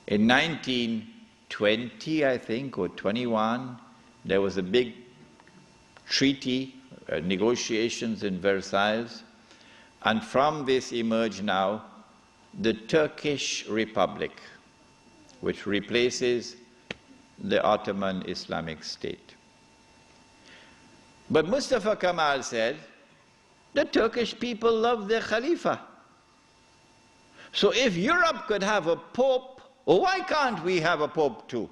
In 1920, I think, or 21, there was a big treaty, negotiations in Versailles, and from this emerged now the Turkish Republic, which replaces the Ottoman Islamic State. But Mustafa Kemal said, the Turkish people love their Khalifa. So if Europe could have a pope, why can't we have a pope too?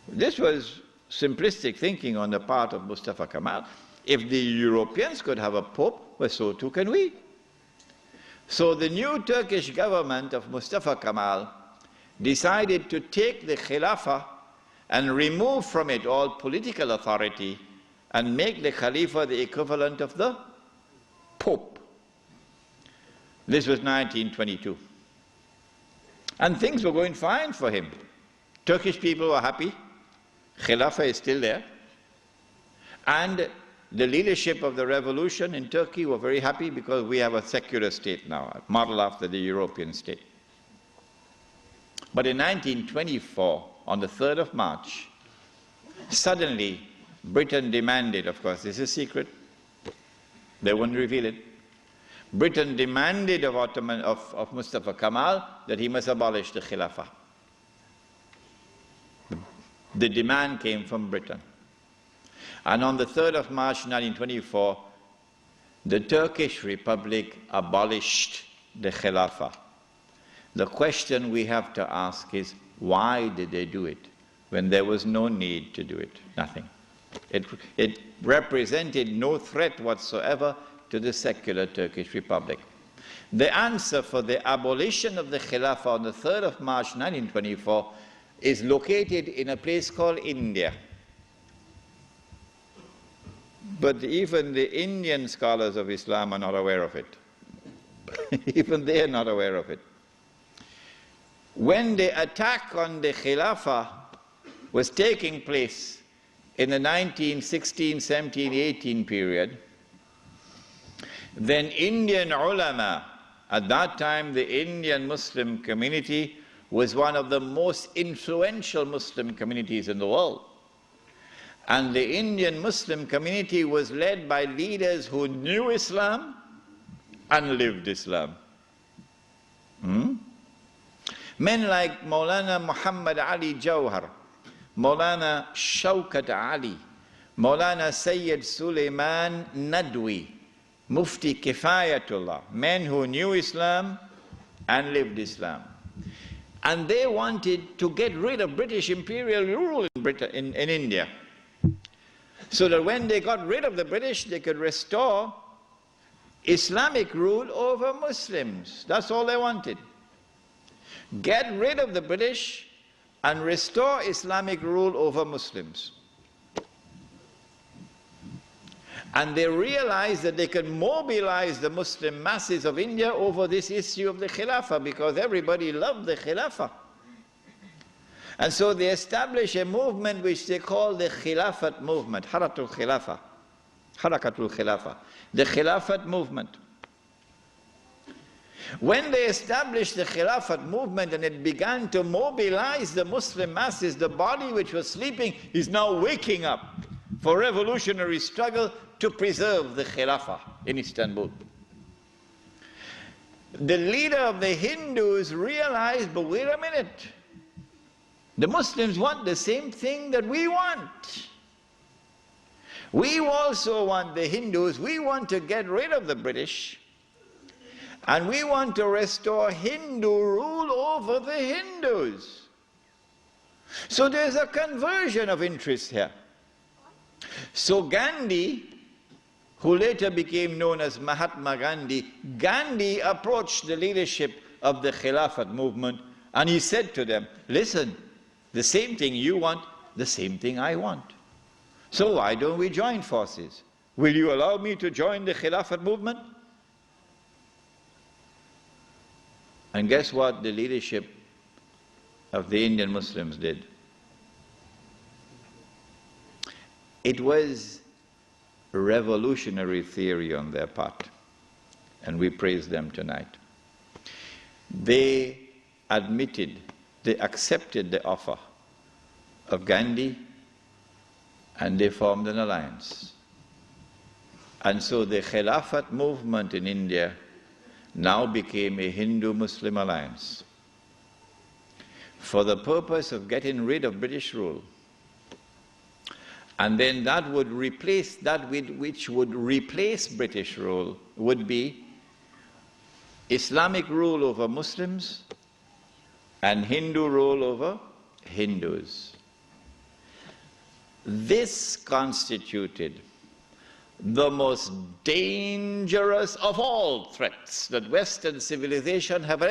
This was simplistic thinking on the part of Mustafa Kemal. If the Europeans could have a pope, well, so too can we. So the new Turkish government of Mustafa Kemal decided to take the Khilafah and remove from it all political authority and make the Khalifa the equivalent of the Pope. This was 1922. And things were going fine for him. Turkish people were happy. Khilafah is still there. And the leadership of the revolution in Turkey were very happy because we have a secular state now, modeled after the European state. But in 1924, on the 3rd of March, suddenly Britain demanded, of course, this is secret, they wouldn't reveal it, Britain demanded of Mustafa Kemal that he must abolish the Khilafah. The demand came from Britain. And on the 3rd of March 1924, the Turkish Republic abolished the Khilafah. The question we have to ask is, why did they do it when there was no need to do it? Nothing. It represented no threat whatsoever to the secular Turkish Republic. The answer for the abolition of the Khilafah on the 3rd of March 1924 is located in a place called India. But even the Indian scholars of Islam are not aware of it. Even they are not aware of it. When the attack on the Khilafah was taking place in the 1916, 17, 18 period, then Indian ulama, at that time the Indian Muslim community was one of the most influential Muslim communities in the world. And the Indian Muslim community was led by leaders who knew Islam and lived Islam. Men like Maulana Muhammad Ali Jawhar, Maulana Shaukat Ali, Maulana Sayyid Suleiman Nadwi, Mufti Kifayatullah, men who knew Islam and lived Islam. And they wanted to get rid of British imperial rule in India, so that when they got rid of the British, they could restore Islamic rule over Muslims. That's all they wanted. Get rid of the British and restore Islamic rule over Muslims. And they realized that they could mobilize the Muslim masses of India over this issue of the Khilafah, because everybody loved the Khilafah. And so they established a movement which they call the Khilafat movement, Harakatul Khilafah, the Khilafat movement. When they established the Khilafat movement and it began to mobilize the Muslim masses, the body which was sleeping is now waking up for revolutionary struggle to preserve the Khilafah in Istanbul. The leader of the Hindus realized, but wait a minute, the Muslims want the same thing that we want. We also want, the Hindus, we want to get rid of the British, and we want to restore Hindu rule over the Hindus. So there's a conversion of interest here. So Gandhi, who later became known as Mahatma Gandhi, Gandhi approached the leadership of the Khilafat movement and he said to them, listen, the same thing you want, the same thing I want. So why don't we join forces? Will you allow me to join the Khilafat movement? And guess what the leadership of the Indian Muslims did? It was a revolutionary theory on their part, and we praise them tonight. They admitted, they accepted the offer of Gandhi, and they formed an alliance. And so the Khilafat movement in India now became a Hindu-Muslim alliance for the purpose of getting rid of British rule. And then that would replace, that which would replace British rule would be Islamic rule over Muslims and Hindu rule over Hindus. This constituted the most dangerous of all threats that Western civilization have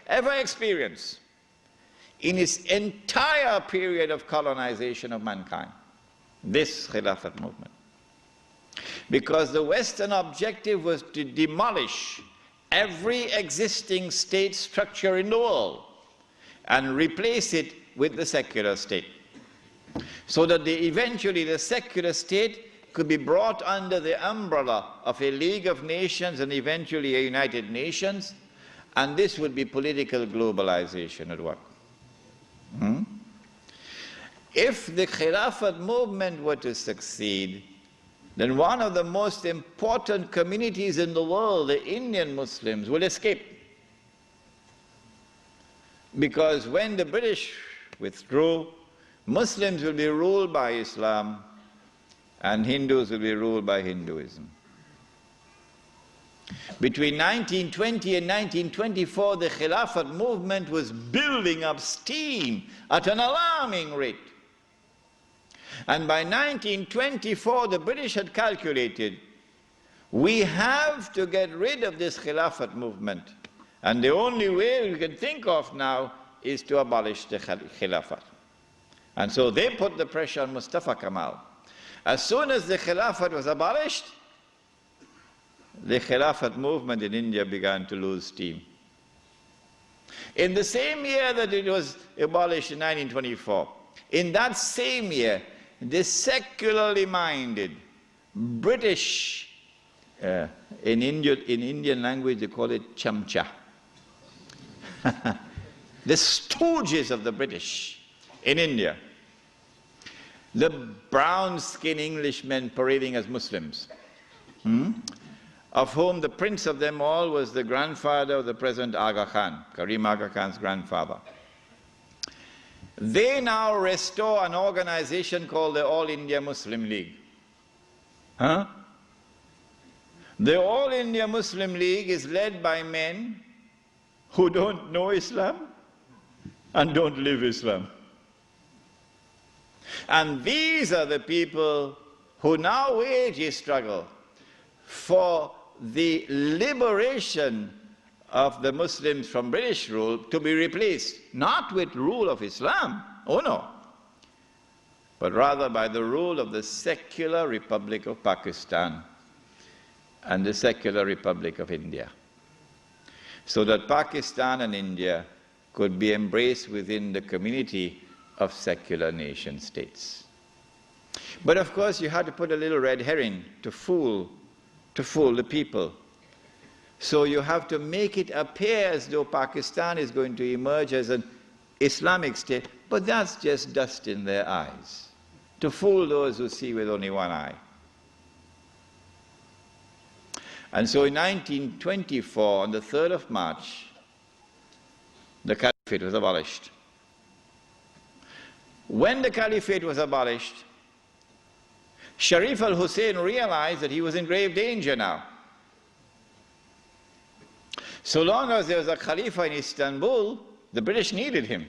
ever experienced in its entire period of colonization of mankind. This Khilafat movement. Because the Western objective was to demolish every existing state structure in the world and replace it with the secular state, so that eventually the secular state could be brought under the umbrella of a League of Nations and eventually a United Nations, and this would be political globalization at work. If the Khilafat movement were to succeed, then one of the most important communities in the world, the Indian Muslims, will escape. Because when the British withdrew, Muslims will be ruled by Islam and Hindus will be ruled by Hinduism. Between 1920 and 1924, the Khilafat movement was building up steam at an alarming rate. And by 1924, the British had calculated, we have to get rid of this Khilafat movement. And the only way we can think of now is to abolish the Khilafat. And so they put the pressure on Mustafa Kemal. As soon as the Khilafat was abolished, the Khilafat movement in India began to lose steam. In the same year that it was abolished in 1924, in that same year, the secularly minded British, in Indian language they call it chamcha, the stooges of the British in India, the brown-skinned Englishmen parading as Muslims, of whom the prince of them all was the grandfather of the present Aga Khan, Karim Aga Khan's grandfather. They now restore an organization called the All India Muslim League. The All India Muslim League is led by men who don't know Islam and don't live Islam. And these are the people who now wage a struggle for the liberation of the Muslims from British rule to be replaced, not with rule of Islam, oh no, but rather by the rule of the secular Republic of Pakistan and the secular Republic of India, so that Pakistan and India could be embraced within the community of secular nation states. But of course you had to put a little red herring to fool the people. So you have to make it appear as though Pakistan is going to emerge as an Islamic state, but that's just dust in their eyes, to fool those who see with only one eye. And so in 1924, on the 3rd of March, the Caliphate was abolished. When the Caliphate was abolished, Sharif al-Hosein realized that he was in grave danger now. So long as there was a Khalifa in Istanbul, the British needed him.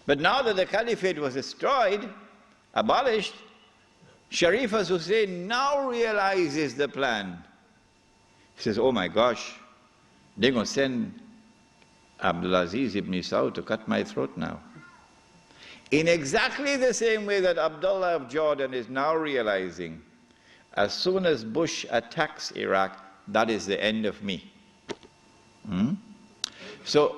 But now that the Caliphate was destroyed, abolished, Sharif al-Hosein now realizes the plan. He says, oh my gosh, they're going to send Abdulaziz ibn Saud to cut my throat now. In exactly the same way that Abdullah of Jordan is now realizing, as soon as Bush attacks Iraq, that is the end of me. So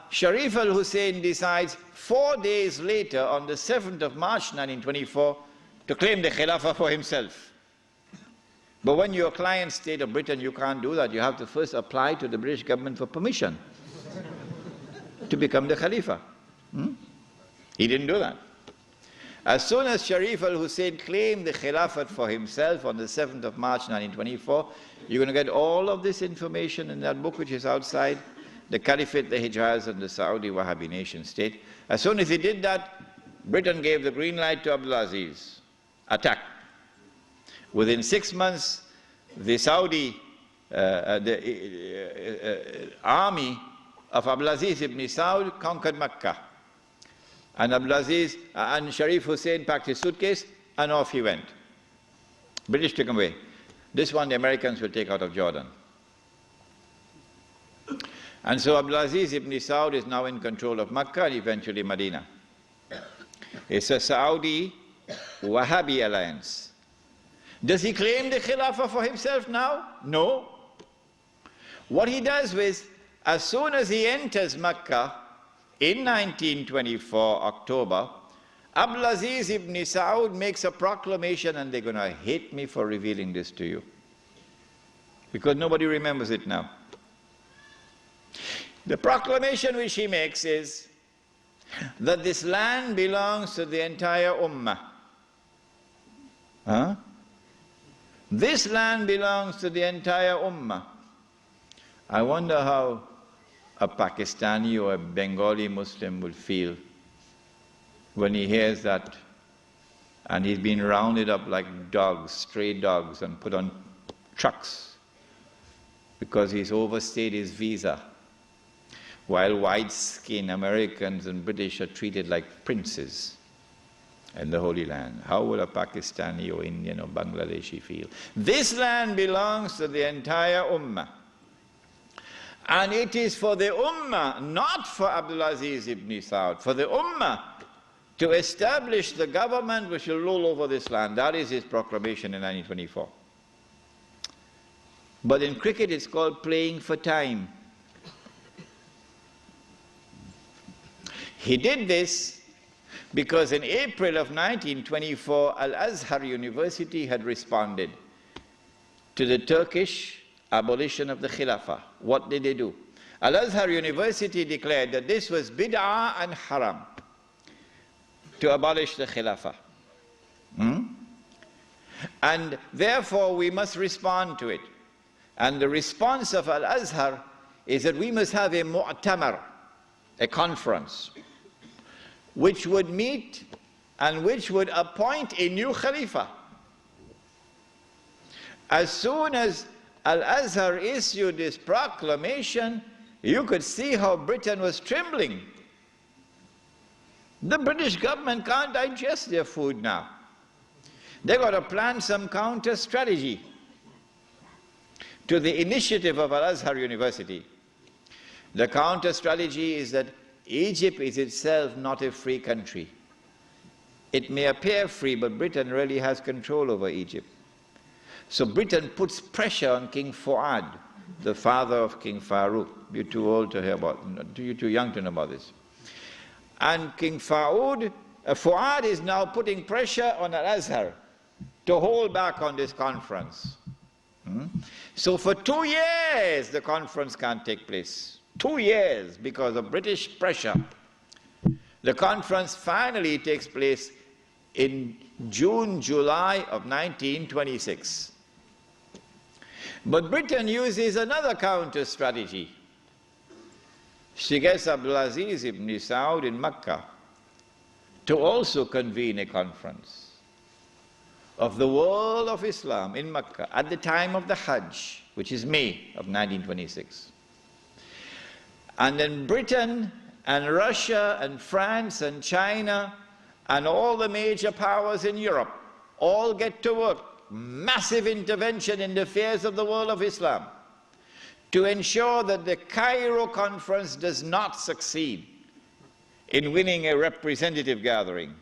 Sharif al-Hosein decides 4 days later, on the 7th of March 1924, to claim the Khilafah for himself. But when you're a client state of Britain, you can't do that. You have to first apply to the British government for permission to become the Khalifa. He didn't do that. As soon as Sharif al-Hosein claimed the Khilafat for himself on the 7th of March 1924, you're going to get all of this information in that book which is outside, the Caliphate, the Hijaz, and the Saudi Wahhabi nation state. As soon as he did that, Britain gave the green light to Abdulaziz. Attack. Within 6 months, the Saudi army of Abdulaziz ibn Saud conquered Mecca. And Abdulaziz and Sharif Hussein packed his suitcase and off he went. British took him away. This one the Americans will take out of Jordan. And so Abdulaziz ibn Saud is now in control of Mecca and eventually Medina. It's a Saudi Wahhabi alliance. Does he claim the Khilafah for himself now? No. What he does is, as soon as he enters Mecca, in 1924, October, Abdulaziz ibn Saud makes a proclamation, and they're going to hate me for revealing this to you, because nobody remembers it now. The proclamation which he makes is that this land belongs to the entire Ummah. Huh? This land belongs to the entire Ummah. I wonder how a Pakistani or a Bengali Muslim will feel when he hears that and he's been rounded up like dogs, stray dogs, and put on trucks because he's overstayed his visa, while white-skinned Americans and British are treated like princes in the Holy Land. How will a Pakistani or Indian or Bangladeshi feel? This land belongs to the entire Ummah. And it is for the Ummah, not for Abdulaziz ibn Saud, for the Ummah to establish the government which will rule over this land. That is his proclamation in 1924. But in cricket it's called playing for time. He did this because in April of 1924, Al-Azhar University had responded to the Turkish abolition of the Khilafah. What did they do? Al-Azhar University declared that this was bid'ah and haram to abolish the Khilafah. And therefore we must respond to it. And the response of Al-Azhar is that we must have a mu'tamar, a conference, which would meet and which would appoint a new Khalifa. As soon as Al-Azhar issued this proclamation, you could see how Britain was trembling. The British government can't digest their food now. They've got to plan some counter strategy to the initiative of Al-Azhar University. The counter strategy is that Egypt is itself not a free country. It may appear free, but Britain really has control over Egypt. So Britain puts pressure on King Fuad, the father of King Farouk. You're too old to hear about, you're too young to know about this. And King Fuad is now putting pressure on Al-Azhar to hold back on this conference. So for 2 years the conference can't take place. 2 years because of British pressure. The conference finally takes place in June, July of 1926. But Britain uses another counter strategy. She gets Abdulaziz ibn Saud in Mecca to also convene a conference of the world of Islam in Mecca at the time of the Hajj, which is May of 1926. And then Britain and Russia and France and China and all the major powers in Europe all get to work. Massive intervention in the affairs of the world of Islam to ensure that the Cairo conference does not succeed in winning a representative gathering,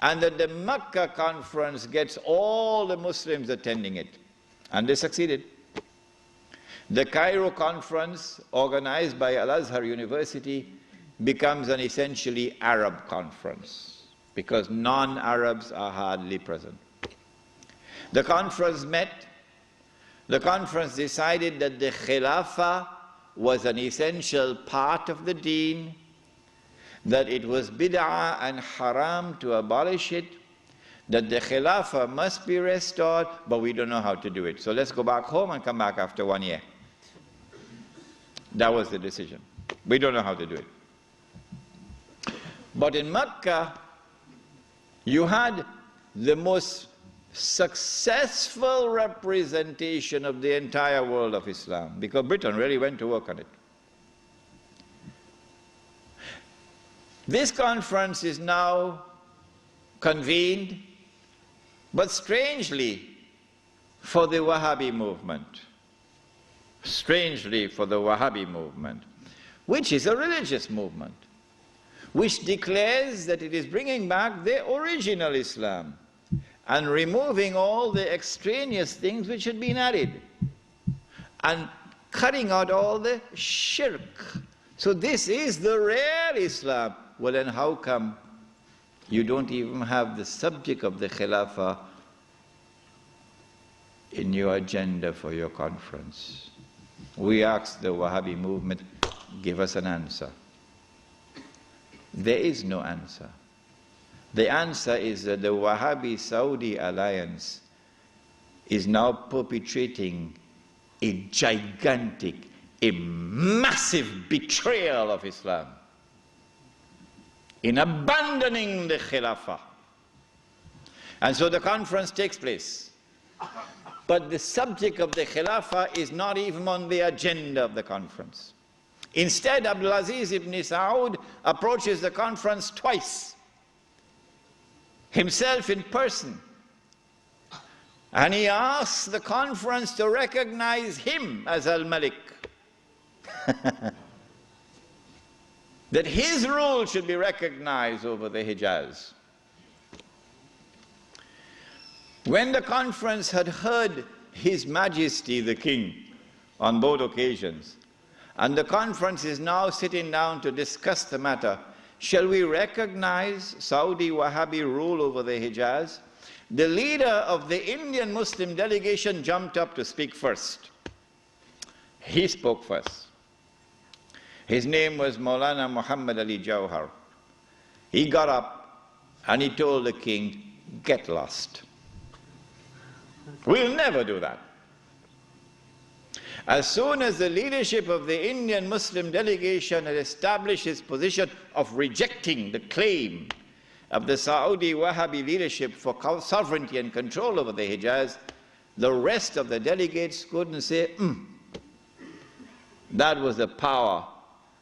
and that the Mecca conference gets all the Muslims attending it. And they succeeded. The Cairo conference, organized by Al-Azhar University, becomes an essentially Arab conference because non-Arabs are hardly present. The conference met. The conference decided that the Khilafah was an essential part of the deen, that it was bid'ah and haram to abolish it, that the Khilafah must be restored, but we don't know how to do it. So let's go back home and come back after 1 year. That was the decision. We don't know how to do it. But in Mecca, you had the most successful representation of the entire world of Islam, because Britain really went to work on it. This conference is now convened, but strangely for the Wahhabi movement. Strangely for the Wahhabi movement, which is a religious movement, which declares that it is bringing back the original Islam and removing all the extraneous things which had been added and cutting out all the shirk. So this is the real Islam. Well, then how come you don't even have the subject of the Khilafah in your agenda for your conference? We asked the Wahhabi movement, give us an answer. There is no answer. The answer is that the Wahhabi-Saudi alliance is now perpetrating a gigantic, a massive betrayal of Islam in abandoning the Khilafah. And so the conference takes place. But the subject of the Khilafah is not even on the agenda of the conference. Instead, Abdulaziz ibn Saud approaches the conference twice, himself in person. And he asks the conference to recognize him as Al-Malik. That his rule should be recognized over the Hijaz. When the conference had heard His Majesty the King on both occasions, and the conference is now sitting down to discuss the matter, shall we recognize Saudi Wahhabi rule over the Hijaz? The leader of the Indian Muslim delegation jumped up to speak first. He spoke first. His name was Maulana Muhammad Ali Jawhar. He got up and he told the king, "Get lost. We'll never do that." As soon as the leadership of the Indian Muslim delegation had established its position of rejecting the claim of the Saudi Wahhabi leadership for sovereignty and control over the Hijaz, the rest of the delegates couldn't say, That was the power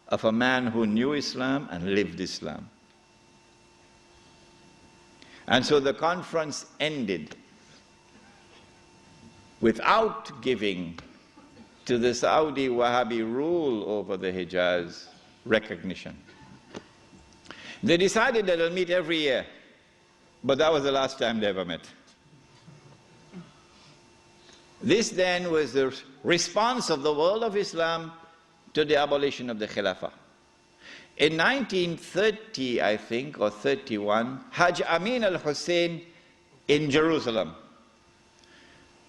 of a man who knew Islam and lived Islam. And so the conference ended without giving to the Saudi Wahhabi rule over the Hijaz recognition. They decided that they'll meet every year, but that was the last time they ever met. This then was the response of the world of Islam to the abolition of the Khilafah. In 1930, I think, or 31, Hajj Amin al-Hosein in Jerusalem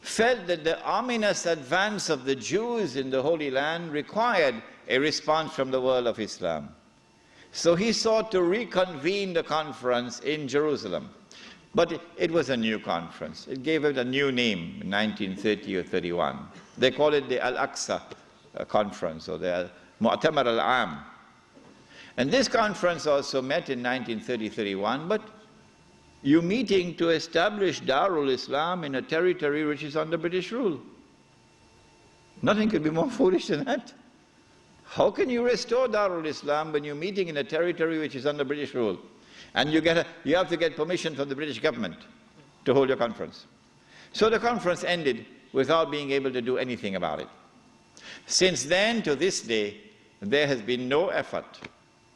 felt that the ominous advance of the Jews in the Holy Land required a response from the world of Islam. So he sought to reconvene the conference in Jerusalem. But it was a new conference. It gave it a new name in 1930 or 31. They call it the Al-Aqsa Conference, or the Mu'tamar al-Am. And this conference also met in 1930-31, but you're meeting to establish Darul Islam in a territory which is under British rule. Nothing could be more foolish than that. How can you restore Darul Islam when you're meeting in a territory which is under British rule? And you have to get permission from the British government to hold your conference. So the conference ended without being able to do anything about it. Since then to this day, there has been no effort,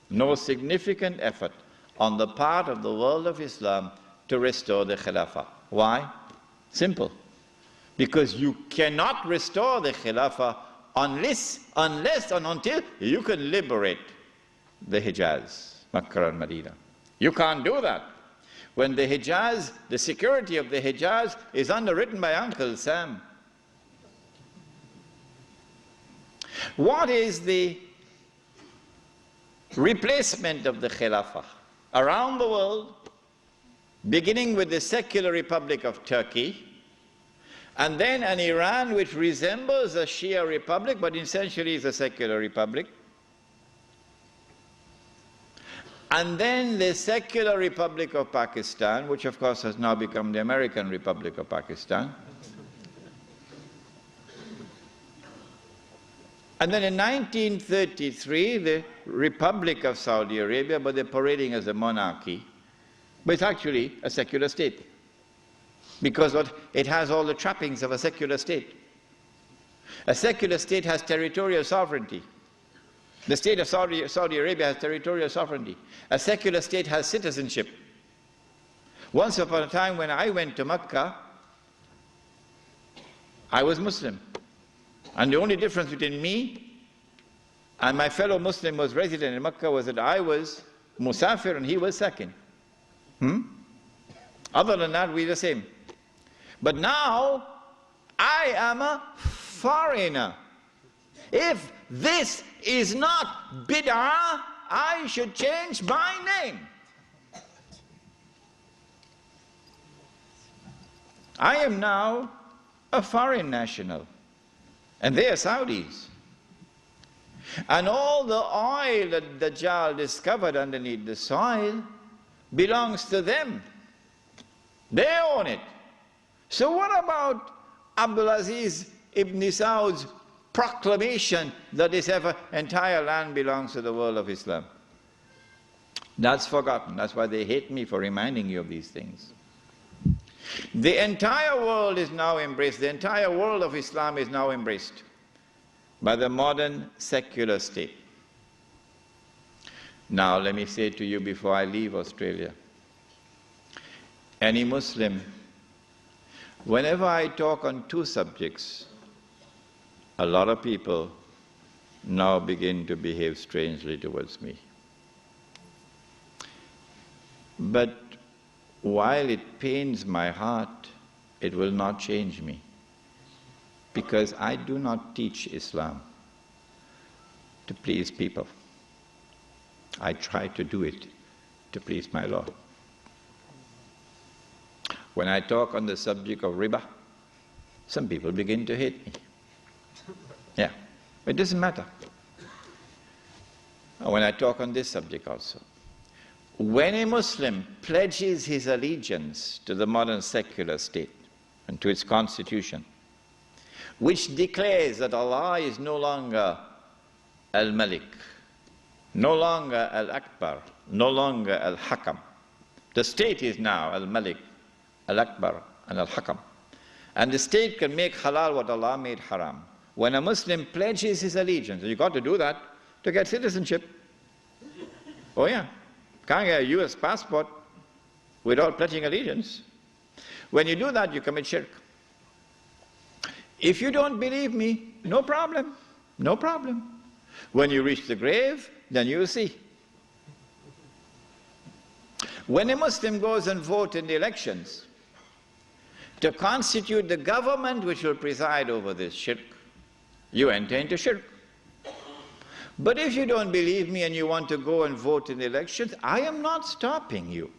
no significant effort on the part of the world of Islam to restore the Khilafah. Why? Simple. Because you cannot restore the Khilafah unless and until you can liberate the Hijaz, Makkah and Medina. You can't do that when the Hijaz, the security of the Hijaz is underwritten by Uncle Sam. What is the replacement of the Khilafah? Around the world, beginning with the secular Republic of Turkey, and then an Iran which resembles a Shia republic, but essentially is a secular republic, and then the secular Republic of Pakistan, which of course has now become the American Republic of Pakistan. And then in 1933, the Republic of Saudi Arabia, but they're parading as a monarchy, but it's actually a secular state, because it has all the trappings of a secular state. A secular state has territorial sovereignty. The state of Saudi Arabia has territorial sovereignty. A secular state has citizenship. Once upon a time when I went to Mecca, I was Muslim. And the only difference between me and my fellow Muslim who was resident in Mecca was that I was Musafir and he was Sakin. Other than that, we're the same. But now, I am a foreigner. If this is not bid'ah, I should change my name. I am now a foreign national, and they are Saudis. And all the oil that Dajjal discovered underneath the soil belongs to them. They own it. So what about Abdulaziz ibn Saud's proclamation that this entire land belongs to the world of Islam? That's forgotten. That's why they hate me for reminding you of these things. The entire world is now embraced, the entire world of Islam is now embraced by the modern secular state. Now let me say to you before I leave Australia, any Muslim, whenever I talk on two subjects, a lot of people now begin to behave strangely towards me. But while it pains my heart, it will not change me, because I do not teach Islam to please people. I try to do it to please my Lord. When I talk on the subject of riba, some people begin to hate me. Yeah, it doesn't matter. When I talk on this subject also, when a Muslim pledges his allegiance to the modern secular state and to its constitution, which declares that Allah is no longer Al-Malik, no longer Al-Akbar, no longer Al-Hakam. The state is now Al-Malik, Al-Akbar, and Al-Hakam. And the state can make halal what Allah made haram. When a Muslim pledges his allegiance, and you've got to do that to get citizenship. Oh yeah. Can't get a US passport without pledging allegiance. When you do that, you commit shirk. If you don't believe me, no problem, no problem. When you reach the grave, then you'll see. When a Muslim goes and votes in the elections to constitute the government which will preside over this shirk, you enter into shirk. But if you don't believe me and you want to go and vote in the elections, I am not stopping you.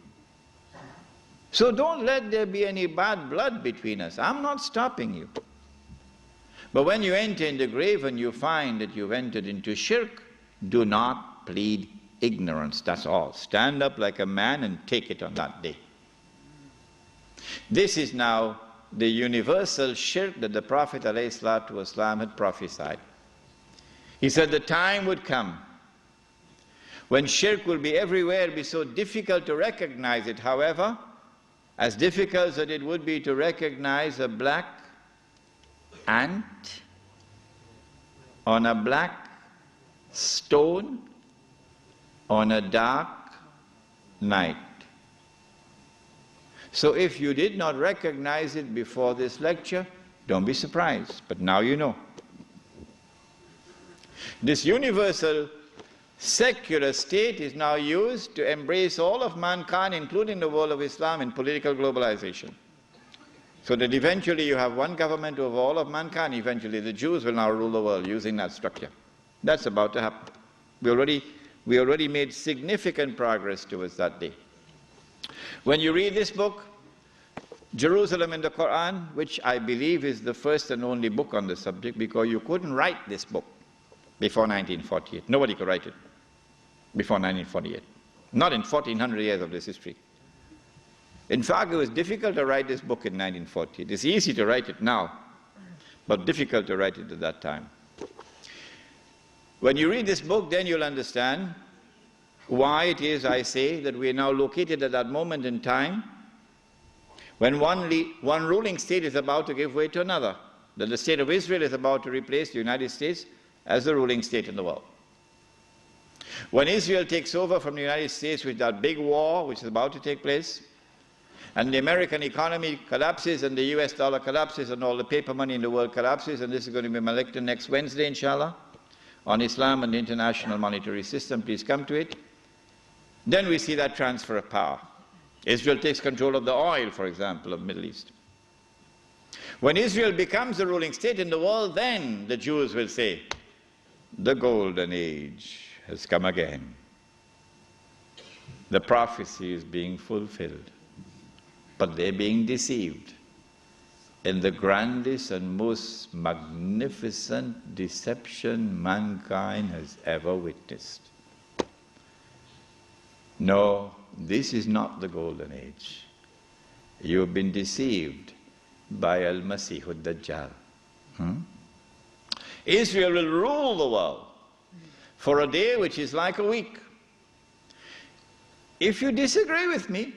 So don't let there be any bad blood between us. I'm not stopping you. But when you enter in the grave and you find that you've entered into shirk, do not plead ignorance, that's all. Stand up like a man and take it on that day. This is now the universal shirk that the Prophet ﷺ had prophesied. He said the time would come when shirk will be everywhere, be so difficult to recognize it. However, as difficult as it would be to recognize a black ant on a black stone on a dark night. So if you did not recognize it before this lecture, don't be surprised, but now you know. This universal secular state is now used to embrace all of mankind, including the world of Islam, in political globalization. So that eventually you have one government over all of mankind, eventually the Jews will now rule the world using that structure. That's about to happen. We already made significant progress towards that day. When you read this book, Jerusalem in the Quran, which I believe is the first and only book on the subject, because you couldn't write this book before 1948. Nobody could write it before 1948. Not in 1400 years of this history. In fact, it was difficult to write this book in 1948. It's easy to write it now, but difficult to write it at that time. When you read this book, then you'll understand why it is, I say, that we are now located at that moment in time when one ruling state is about to give way to another, that the state of Israel is about to replace the United States as the ruling state in the world. When Israel takes over from the United States with that big war which is about to take place, and the American economy collapses and the US dollar collapses and all the paper money in the world collapses, and this is going to be my lecture next Wednesday, inshallah, on Islam and the international monetary system, please come to it. Then we see that transfer of power. Israel takes control of the oil, for example, of the Middle East. When Israel becomes the ruling state in the world, then the Jews will say, the golden age has come again. The prophecy is being fulfilled. But they're being deceived. in the grandest and most magnificent deception mankind has ever witnessed. No, this is not the golden age. You've been deceived by Al-Masih ad-Dajjal. Israel will rule the world for a day which is like a week. If you disagree with me,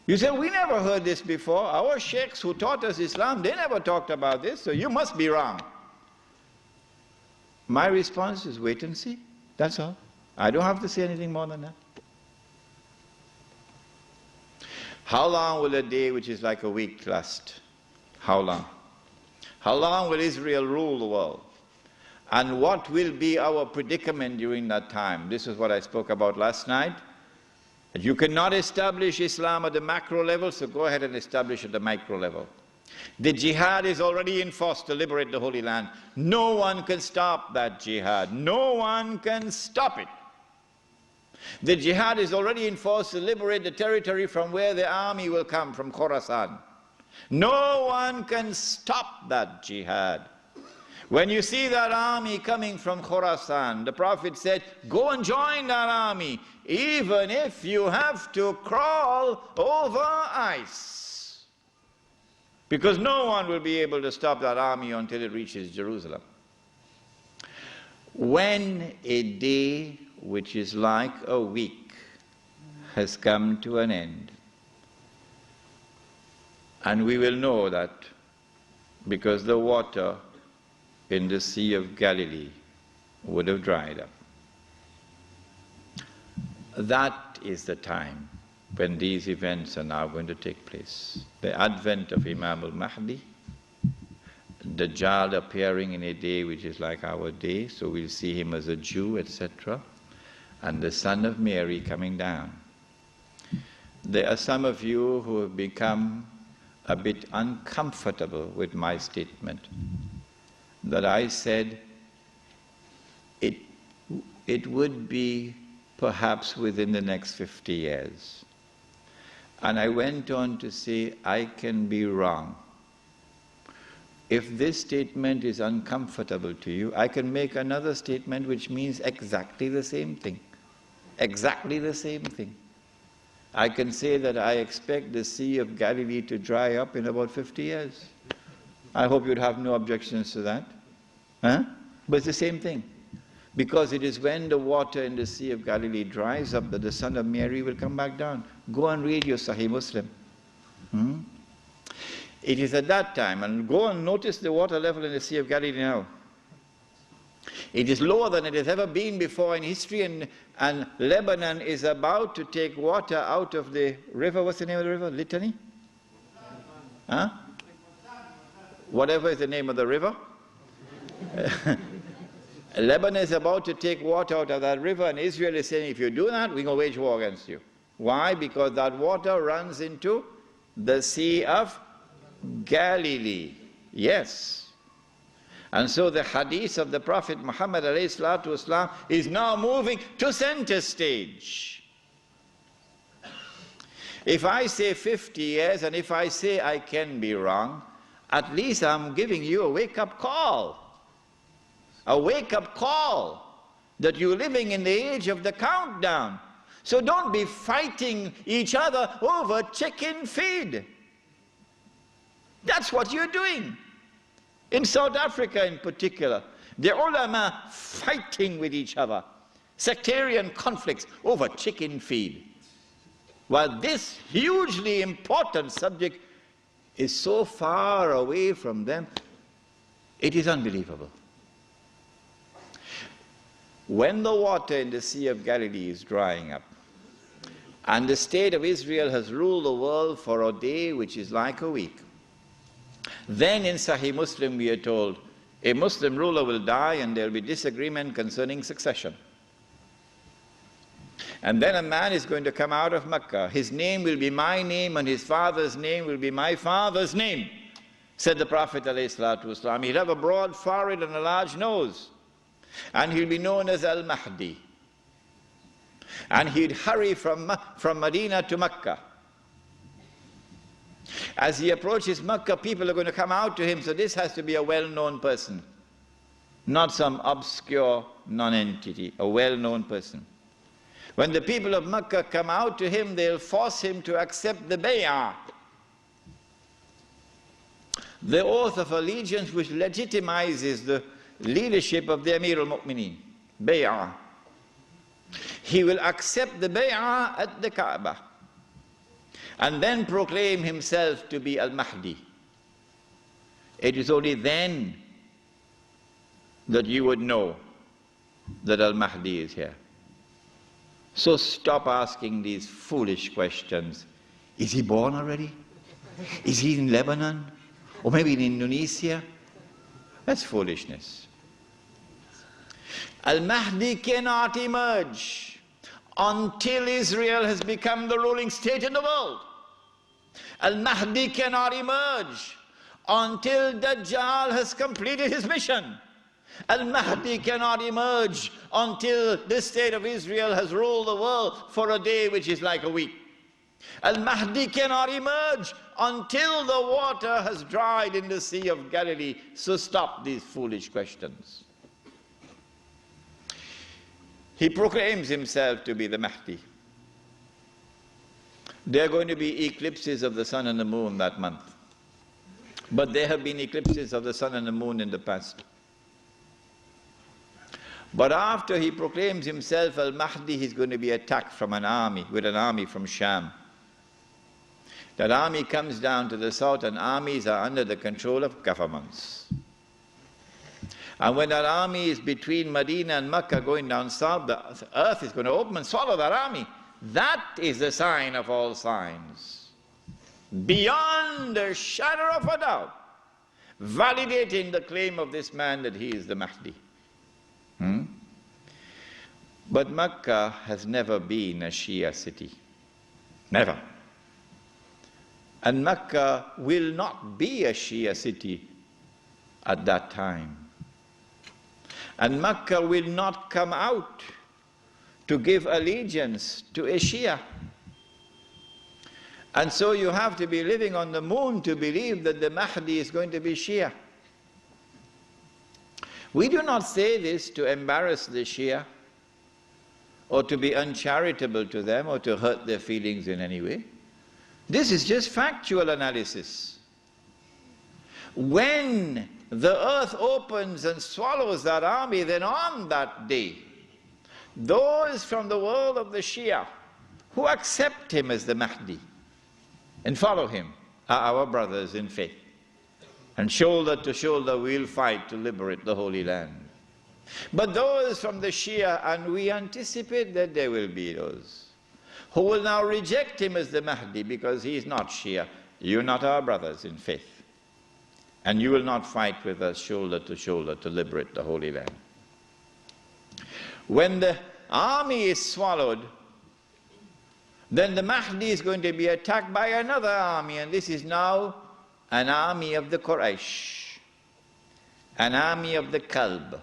you say, we never heard this before. Our sheikhs who taught us Islam, they never talked about this, so you must be wrong. My response is wait and see. That's all. I don't have to say anything more than that. How long will a day which is like a week last? How long? How long will Israel rule the world? And what will be our predicament during that time? This is what I spoke about last night. You cannot establish Islam at the macro level, so go ahead and establish at the micro level. The jihad is already in force to liberate the Holy Land. No one can stop that jihad. No one can stop it. The jihad is already in force to liberate the territory from where the army will come, from Khorasan. No one can stop that jihad. When you see that army coming from Khorasan, the Prophet said, go and join that army, even if you have to crawl over ice. Because no one will be able to stop that army until it reaches Jerusalem. When a day which is like a week has come to an end, and we will know that because the water in the Sea of Galilee would have dried up. That is the time when these events are now going to take place. The advent of Imam al-Mahdi, Dajjal appearing in a day which is like our day, so we'll see him as a Jew, etc., and the Son of Mary coming down. There are some of you who have become a bit uncomfortable with my statement that I said it would be perhaps within the next 50 years. And I went on to say, I can be wrong. If this statement is uncomfortable to you, I can make another statement which means exactly the same thing. Exactly the same thing. I can say that I expect the Sea of Galilee to dry up in about 50 years. I hope you'd have no objections to that. Huh? But it's the same thing. Because it is when the water in the Sea of Galilee dries up that the Son of Mary will come back down. Go and read your Sahih Muslim. It is at that time, and go and notice the water level in the Sea of Galilee now. It is lower than it has ever been before in history, and Lebanon is about to take water out of the river. What's the name of the river? Litany? Huh? Whatever is the name of the river. Lebanon is about to take water out of that river, and Israel is saying, if you do that, we're going to wage war against you. Why? Because that water runs into the Sea of Galilee. Yes. And so the hadith of the Prophet Muhammad ﷺ is now moving to center stage. If I say 50 years, and if I say I can be wrong, at least I'm giving you a wake-up call. A wake-up call that you're living in the age of the countdown. So don't be fighting each other over chicken feed. That's what you're doing. In South Africa in particular, the ulama fighting with each other, sectarian conflicts over chicken feed. While this hugely important subject is so far away from them, it is unbelievable. When the water in the Sea of Galilee is drying up, and the state of Israel has ruled the world for a day which is like a week, then in Sahih Muslim we are told, a Muslim ruler will die and there will be disagreement concerning succession. And then a man is going to come out of Mecca. His name will be my name and his father's name will be my father's name, said the Prophet ﷺ. He'll have a broad forehead and a large nose. And he'll be known as Al-Mahdi. And he'd hurry from Medina to Mecca. As he approaches Makkah, people are going to come out to him, so this has to be a well-known person, not some obscure non-entity, a well-known person. When the people of Makkah come out to him, they'll force him to accept the bay'ah, the oath of allegiance which legitimizes the leadership of the Amir al-Mu'mineen, bay'ah. He will accept the bay'ah at the Kaaba and then proclaim himself to be al-Mahdi. It is only then that you would know that al-Mahdi is here. So stop asking these foolish questions. Is he born already? Is he in Lebanon? Or maybe in Indonesia? That's foolishness. Al-Mahdi cannot emerge until Israel has become the ruling state in the world. Al-Mahdi cannot emerge until Dajjal has completed his mission. Al-Mahdi cannot emerge until the state of Israel has ruled the world for a day which is like a week. Al-Mahdi cannot emerge until the water has dried in the Sea of Galilee. So stop these foolish questions. He proclaims himself to be the Mahdi. There are going to be eclipses of the sun and the moon that month. But there have been eclipses of the sun and the moon in the past. But after he proclaims himself al-Mahdi, he's going to be attacked from an army, with an army from Sham. That army comes down to the south, and armies are under the control of governments. And when that army is between Medina and Mecca going down south, the earth is going to open and swallow that army. That is the sign of all signs, beyond a shadow of a doubt, validating the claim of this man that he is the Mahdi. But Mecca has never been a Shia city. Never. And Mecca will not be a Shia city at that time. And Mecca will not come out to give allegiance to a Shia. And so you have to be living on the moon to believe that the Mahdi is going to be Shia. We do not say this to embarrass the Shia or to be uncharitable to them or to hurt their feelings in any way. This is just factual analysis. When the earth opens and swallows that army, then on that day, those from the world of the Shia who accept him as the Mahdi and follow him are our brothers in faith. And shoulder to shoulder we'll fight to liberate the Holy Land. But those from the Shia, and we anticipate that there will be those, who will now reject him as the Mahdi because he is not Shia. You're not our brothers in faith. And you will not fight with us shoulder to liberate the Holy Land. When the army is swallowed, then the Mahdi is going to be attacked by another army, and this is now an army of the Quraysh, an army of the Kalb.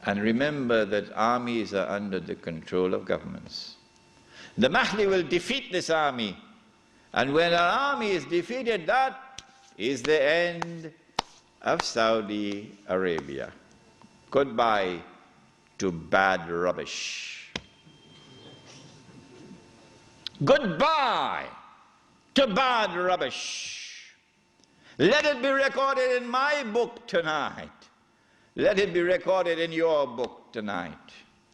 And remember that armies are under the control of governments. The Mahdi will defeat this army, and when an army is defeated, that is the end of Saudi Arabia. Goodbye to bad rubbish. Goodbye to bad rubbish. Let it be recorded in my book tonight. Let it be recorded in your book tonight.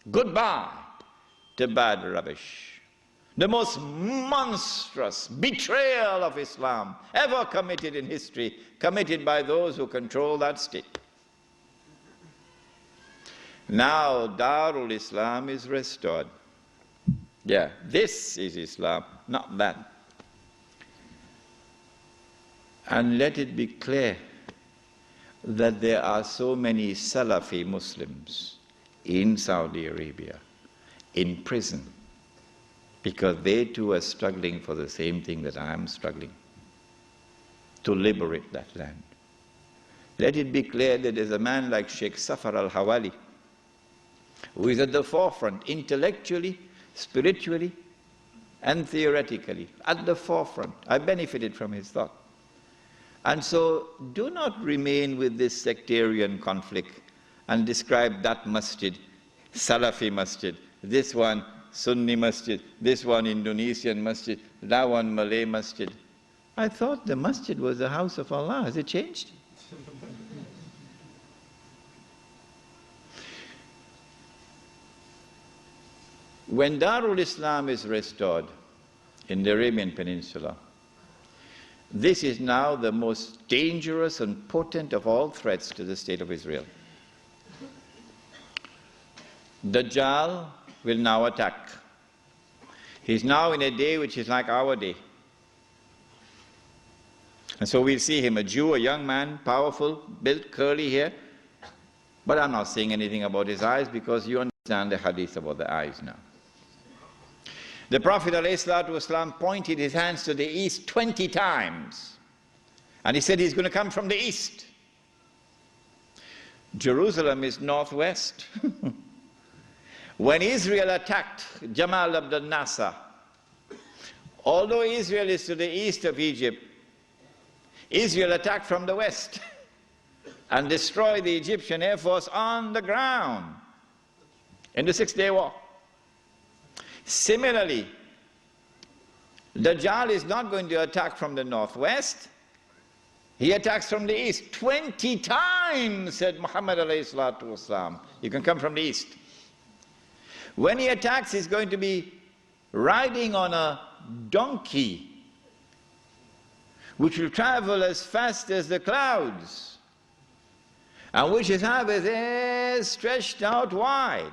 Goodbye to bad rubbish. The most monstrous betrayal of Islam ever committed in history, committed by those who control that state. Now Darul Islam is restored. Yeah, this is Islam, not that. And let it be clear that there are so many Salafi Muslims in Saudi Arabia, in prison, because they too are struggling for the same thing that I am struggling, to liberate that land. Let it be clear that there's a man like Sheikh Safar al-Hawali, who is at the forefront intellectually, spiritually, and theoretically, at the forefront. I benefited from his thought. And so do not remain with this sectarian conflict and describe that masjid, Salafi masjid, this one Sunni masjid, this one Indonesian masjid, that one Malay masjid. I thought the masjid was the house of Allah. Has it changed? When Darul Islam is restored in the Arabian Peninsula, this is now the most dangerous and potent of all threats to the state of Israel. Dajjal will now attack. He's now in a day which is like our day. And so we'll see him, a Jew, a young man, powerful, built, curly hair. But I'm not saying anything about his eyes because you understand the hadith about the eyes now. The Prophet ﷺ pointed his hands to the east 20 times. And he said he's going to come from the east. Jerusalem is northwest. When Israel attacked Jamal Abdel Nasser, although Israel is to the east of Egypt, Israel attacked from the west and destroyed the Egyptian Air Force on the ground in the Six-Day War. Similarly, Dajjal is not going to attack from the northwest. He attacks from the east. 20 times, said Muhammad alayhi salatu wasalam. You can come from the east. When he attacks, he's going to be riding on a donkey, which will travel as fast as the clouds, and which is have his ears stretched out wide.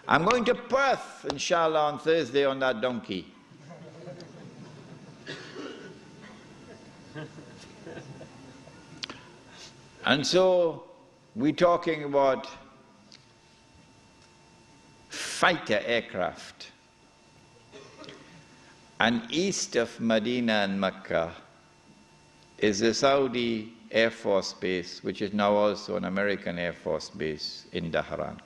I'm going to Perth, inshallah, on Thursday on that donkey. And so we're talking about fighter aircraft. And east of Medina and Mecca is the Saudi Air Force Base, which is now also an American Air Force Base in Dhahran.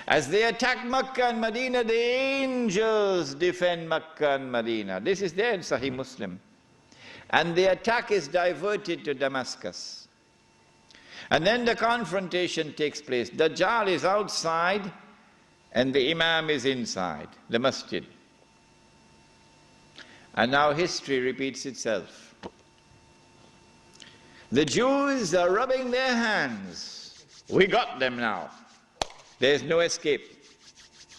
As they attack Mecca and Medina, the angels defend Mecca and Medina. This is there in Sahih Muslim. And the attack is diverted to Damascus. And then the confrontation takes place. Dajjal is outside and the Imam is inside, the masjid. And now history repeats itself. The Jews are rubbing their hands. We got them now. There's no escape.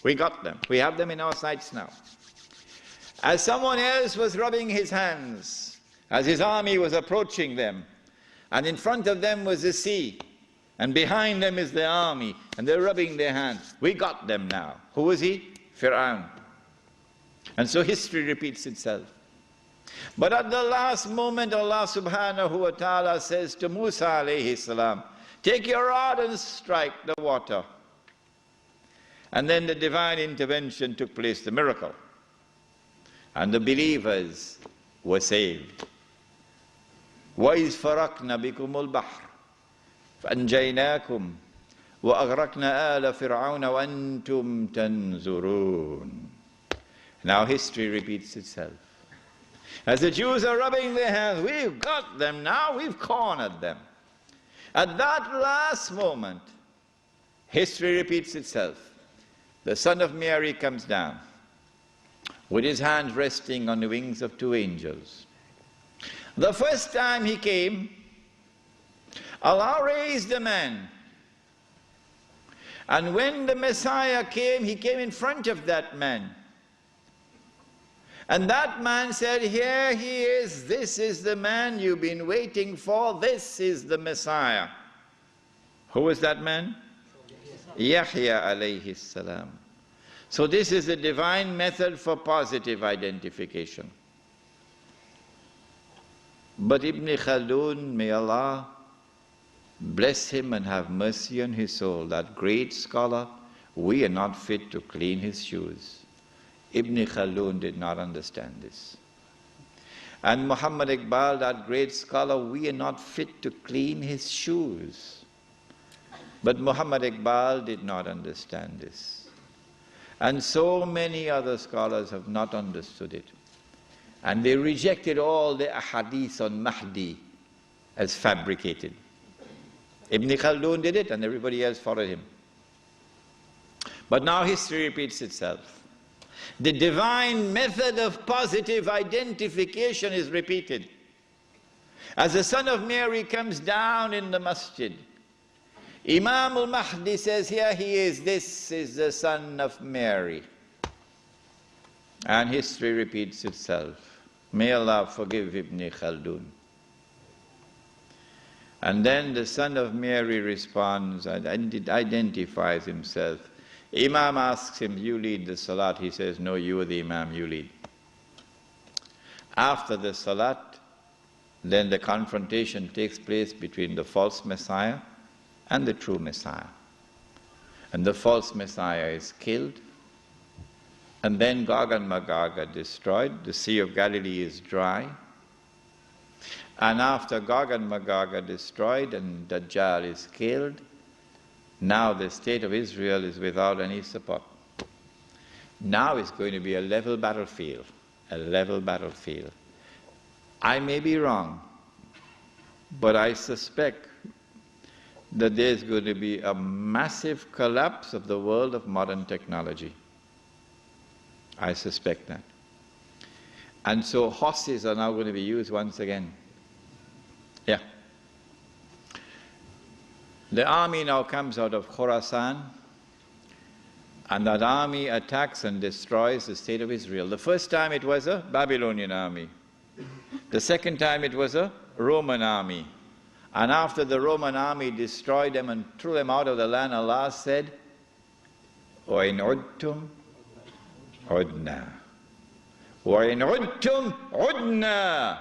We got them. We have them in our sights now. As someone else was rubbing his hands, as his army was approaching them, and in front of them was the sea, and behind them is the army, and they're rubbing their hands. We got them now. Who was he? Fir'aun. And so history repeats itself. But at the last moment, Allah subhanahu wa ta'ala says to Musa alayhi salam, take your rod and strike the water. And then the divine intervention took place, the miracle. And the believers were saved. وَإِذْ فَرَقْنَا بِكُمُ الْبَحْرِ فَأَنْجَيْنَاكُمْ وَأَغْرَقْنَا آلَ فِرْعَوْنَ وَأَنْتُمْ تَنْظُرُونَ. Now history repeats itself. As the Jews are rubbing their hands, we've got them now, we've cornered them. At that last moment, history repeats itself. The son of Mary comes down with his hands resting on the wings of two angels. The first time he came, Allah raised a man. And when the Messiah came, he came in front of that man. And that man said, here he is, this is the man you've been waiting for, this is the Messiah. Who was that man? Yahya alayhi salam. So this is a divine method for positive identification. But Ibn Khaldun, may Allah bless him and have mercy on his soul, that great scholar, we are not fit to clean his shoes. Ibn Khaldun did not understand this. And Muhammad Iqbal, that great scholar, we are not fit to clean his shoes. But Muhammad Iqbal did not understand this. And so many other scholars have not understood it. And they rejected all the ahadith on Mahdi as fabricated. Ibn Khaldun did it and everybody else followed him. But now history repeats itself. The divine method of positive identification is repeated. As the son of Mary comes down in the masjid, Imam al-Mahdi says, here he is, this is the son of Mary. And history repeats itself. May Allah forgive Ibn Khaldun. And then the son of Mary responds and identifies himself. Imam asks him, you lead the salat. He says, no, you are the Imam, you lead. After the salat, then the confrontation takes place between the false Messiah and the true Messiah. And the false Messiah is killed. And then Gog and Magog are destroyed. The Sea of Galilee is dry. And after Gog and Magog are destroyed and Dajjal is killed, now the state of Israel is without any support. Now it's going to be a level battlefield, a level battlefield. I may be wrong, but I suspect that there's going to be a massive collapse of the world of modern technology. I suspect that. And so horses are now going to be used once again. Yeah. The army now comes out of Khorasan, and that army attacks and destroys the state of Israel. The first time it was a Babylonian army. The second time it was a Roman army. And after the Roman army destroyed them and threw them out of the land, Allah said, وَإِنْ عُدْتُمْ عُدْنَا وَإِنْ عُدْتُمْ عُدْنَا.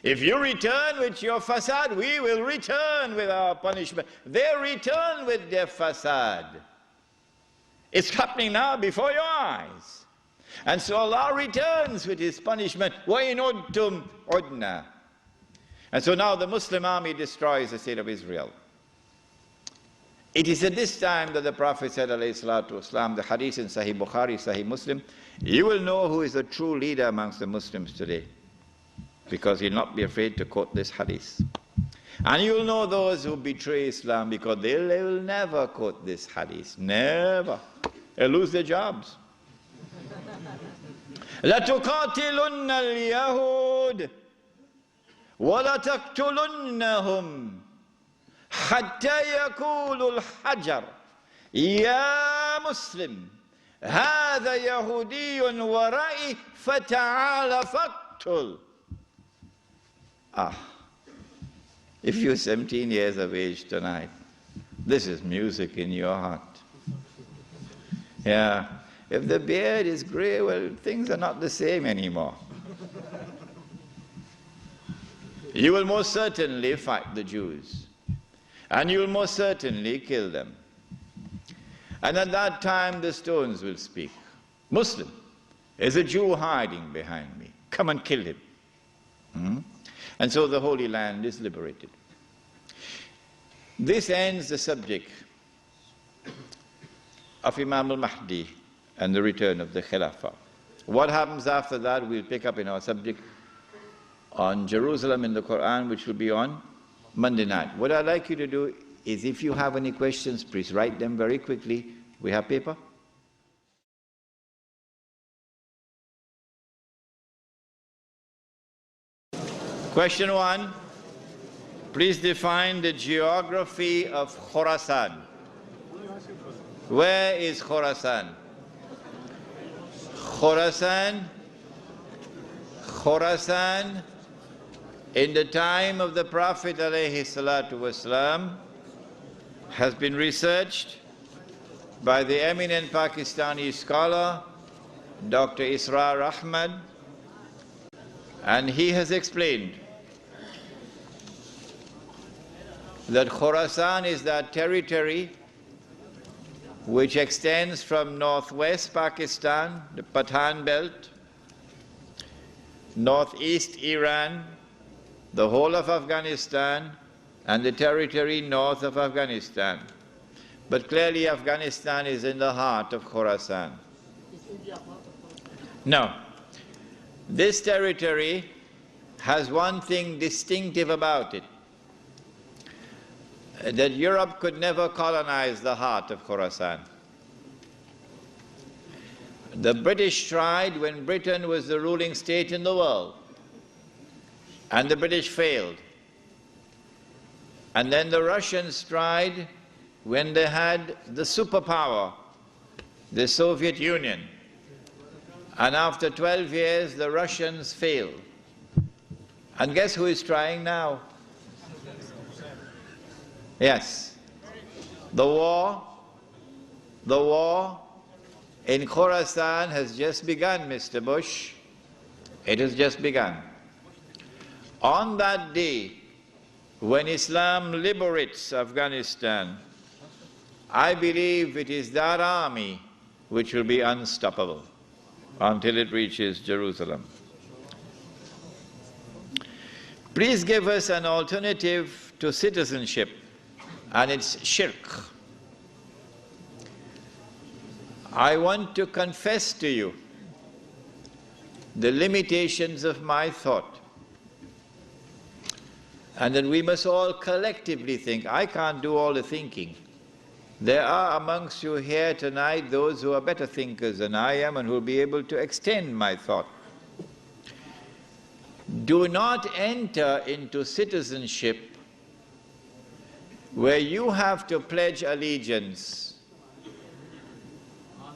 If you return with your fasad, we will return with our punishment. They return with their fasad. It's happening now before your eyes. And so Allah returns with His punishment. وَإِنْ عُدْتُمْ عُدْنَا. And so now the Muslim army destroys the state of Israel. It is at this time that the Prophet said, alayhi salatu wasalam, the hadith in Sahih Bukhari, Sahih Muslim, you will know who is the true leader amongst the Muslims today, because you'll not be afraid to quote this hadith. And you'll know those who betray Islam, because they will never quote this hadith. Never. They'll lose their jobs. لَتُقَاتِلُنَّ الْيَهُودِ وَلَتَقْتُلُنَّهُمْ حَتَّى يَقُولُ الْحَجَرُ يَا مُسْلِمْ هَذَا يَهُودِيٌّ وَرَائِي فَتَعَالَ فَاقْتُلْ. If you're 17 years of age tonight, this is music in your heart. Yeah. If the beard is gray, well, things are not the same anymore. You will most certainly fight the Jews. And you will most certainly kill them. And at that time the stones will speak. Muslim, there's a Jew hiding behind me. Come and kill him. And so the Holy Land is liberated. This ends the subject of Imam al-Mahdi and the return of the Khilafah. What happens after that, we'll pick up in our subject on Jerusalem in the Quran, which will be on Monday night. What I'd like you to do is, if you have any questions, please write them very quickly. We have paper? Question 1. Please define the geography of Khorasan. Where is Khorasan? Khorasan, in the time of the Prophet ﷺ, has been researched by the eminent Pakistani scholar, Dr. Israr Ahmad, and he has explained that Khorasan is that territory which extends from northwest Pakistan, the Pathan belt, northeast Iran, the whole of Afghanistan, and the territory north of Afghanistan. But clearly Afghanistan is in the heart of Khorasan. No. This territory has one thing distinctive about it, that Europe could never colonize the heart of Khorasan. The British tried when Britain was the ruling state in the world, and the British failed. And then the Russians tried when they had the superpower, the Soviet Union. And after 12 years, the Russians failed. And guess who is trying now? Yes. The war in Khorasan has just begun, Mr. Bush. It has just begun. On that day, when Islam liberates Afghanistan, I believe it is that army which will be unstoppable until it reaches Jerusalem. Please give us an alternative to citizenship, and it's shirk. I want to confess to you the limitations of my thought, and then we must all collectively think. I can't do all the thinking. There are amongst you here tonight those who are better thinkers than I am and who will be able to extend my thought. Do not enter into citizenship where you have to pledge allegiance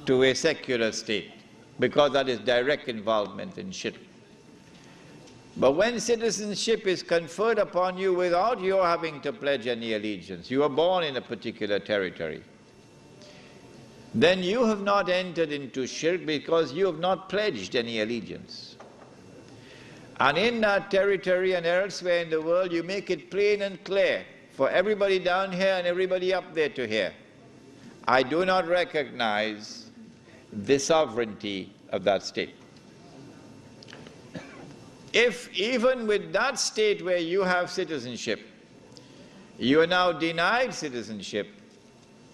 to a secular state, because that is direct involvement in shirk. But when citizenship is conferred upon you without your having to pledge any allegiance, you are born in a particular territory, then you have not entered into shirk because you have not pledged any allegiance. And in that territory and elsewhere in the world, you make it plain and clear for everybody down here and everybody up there to hear. I do not recognize the sovereignty of that state. If even with that state where you have citizenship, you are now denied citizenship,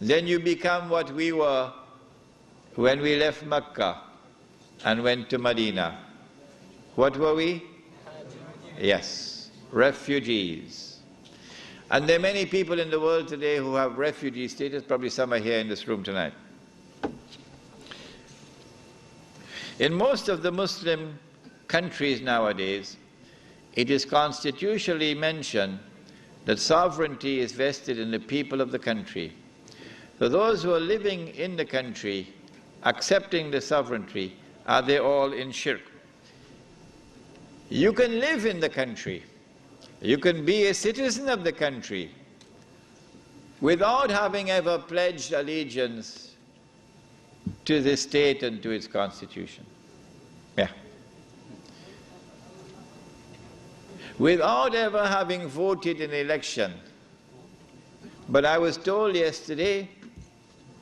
then you become what we were when we left Mecca and went to Medina. What were we? Yes, refugees. And there are many people in the world today who have refugee status, probably some are here in this room tonight. In most of the Muslim countries nowadays, it is constitutionally mentioned that sovereignty is vested in the people of the country. So those who are living in the country, accepting the sovereignty, are they all in shirk? You can live in the country, you can be a citizen of the country without having ever pledged allegiance to the state and to its constitution. Yeah. Without ever having voted in an election. But I was told yesterday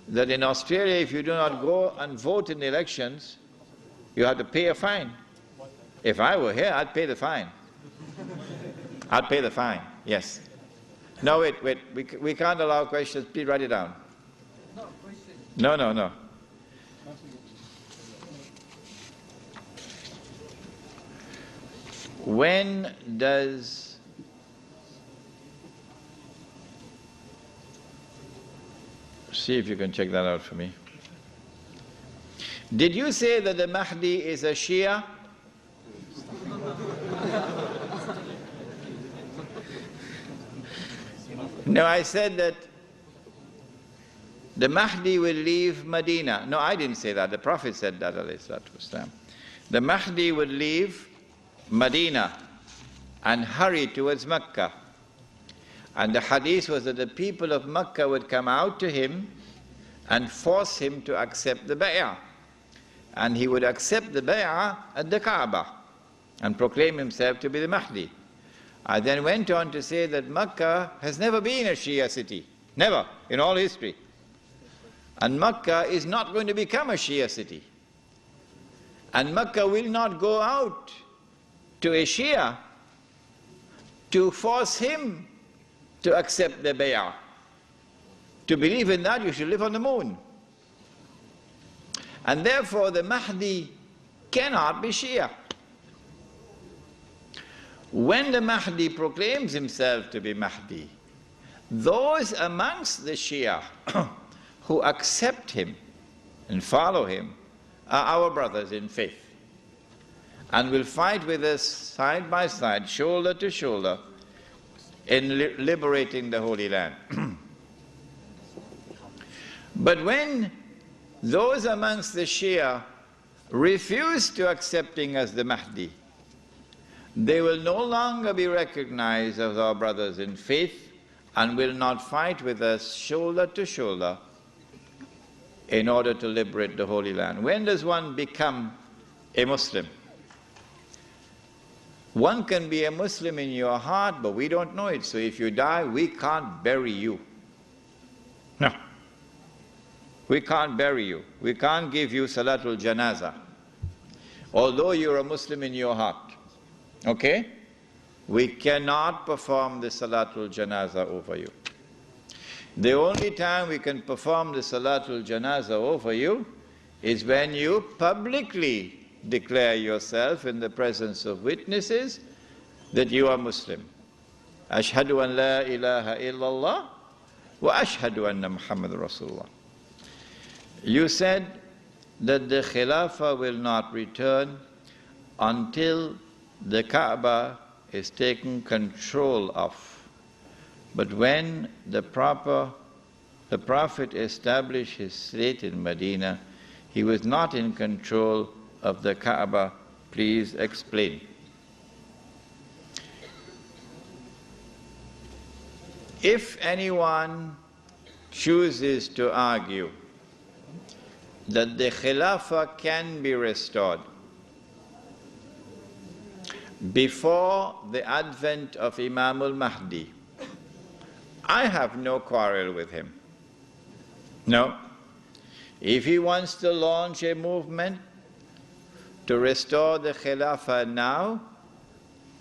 that in Australia, if you do not go and vote in the elections, you have to pay a fine. If I were here, I'd pay the fine. I'd pay the fine, yes. No, wait, we can't allow questions. Please write it down. No. When does see if you can check that out for me. Did you say that the Mahdi is a Shia? No, I said that the Mahdi will leave Medina. No, I didn't say that. The Prophet said that, alayhi salatu wasalam. The Mahdi would leave Medina and hurry towards Mecca. And the hadith was that the people of Mecca would come out to him and force him to accept the bay'ah. And he would accept the bay'ah at the Kaaba and proclaim himself to be the Mahdi. I then went on to say that Mecca has never been a Shia city. Never, in all history. And Mecca is not going to become a Shia city. And Mecca will not go out to a Shia to force him to accept the bay'ah, To believe in that, you should live on the moon. And therefore, the Mahdi cannot be Shia. When the Mahdi proclaims himself to be Mahdi, those amongst the Shia who accept him and follow him are our brothers in faith and will fight with us side by side, shoulder to shoulder, in liberating the Holy Land. But when those amongst the Shia refuse to accept him as the Mahdi, they will no longer be recognized as our brothers in faith and will not fight with us shoulder to shoulder in order to liberate the Holy Land. When does one become a Muslim? One can be a Muslim in your heart, but we don't know it. So if you die, we can't bury you. No. We can't bury you. We can't give you Salatul Janazah, although you're a Muslim in your heart. Okay? We cannot perform the Salatul Janazah over you. The only time we can perform the Salatul Janazah over you is when you publicly declare yourself in the presence of witnesses that you are Muslim. Ashhadu an la ilaha illallah wa ashhadu anna Muhammad Rasulullah. You said that the Khilafah will not return until the Kaaba is taken control of. But when the Prophet established his state in Medina, he was not in control of the Kaaba. Please explain. If anyone chooses to argue that the Khilafah can be restored before the advent of Imam al-Mahdi, I have no quarrel with him. No. If he wants to launch a movement to restore the Khilafah now,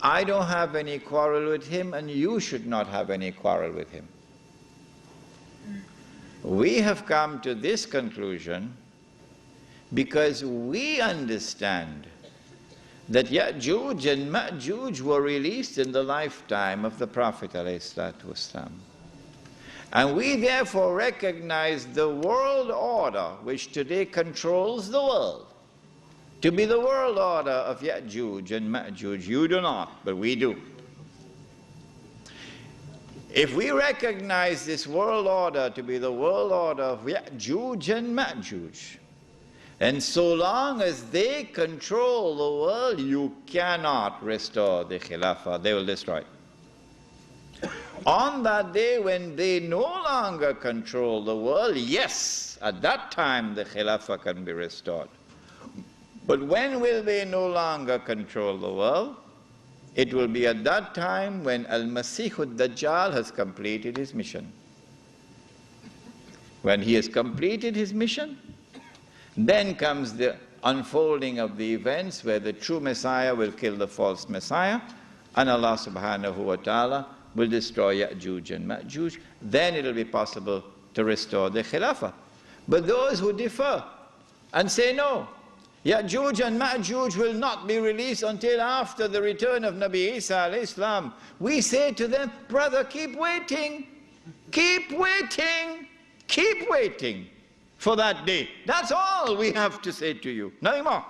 I don't have any quarrel with him, and you should not have any quarrel with him. We have come to this conclusion because we understand that Ya'juj and Ma'juj were released in the lifetime of the Prophet ﷺ. And we therefore recognize the world order which today controls the world to be the world order of Ya'juj and Ma'juj. You do not, but we do. If we recognize this world order to be the world order of Ya'juj and Ma'juj, and so long as they control the world, you cannot restore the Khilafah. They will destroy it. On that day when they no longer control the world, yes, at that time the Khilafah can be restored. But when will they no longer control the world? It will be at that time when Al-Masih al-Dajjal has completed his mission. When he has completed his mission, then comes the unfolding of the events where the true Messiah will kill the false Messiah, and Allah subhanahu wa ta'ala will destroy Ya'juj and Ma'juj. Then it will be possible to restore the Khilafah. But those who differ and say no, Ya'juj and Ma'juj will not be released until after the return of Nabi Isa alayhi salam, we say to them, brother, keep waiting, keep waiting, keep waiting for that day. That's all we have to say to you. Nothing more.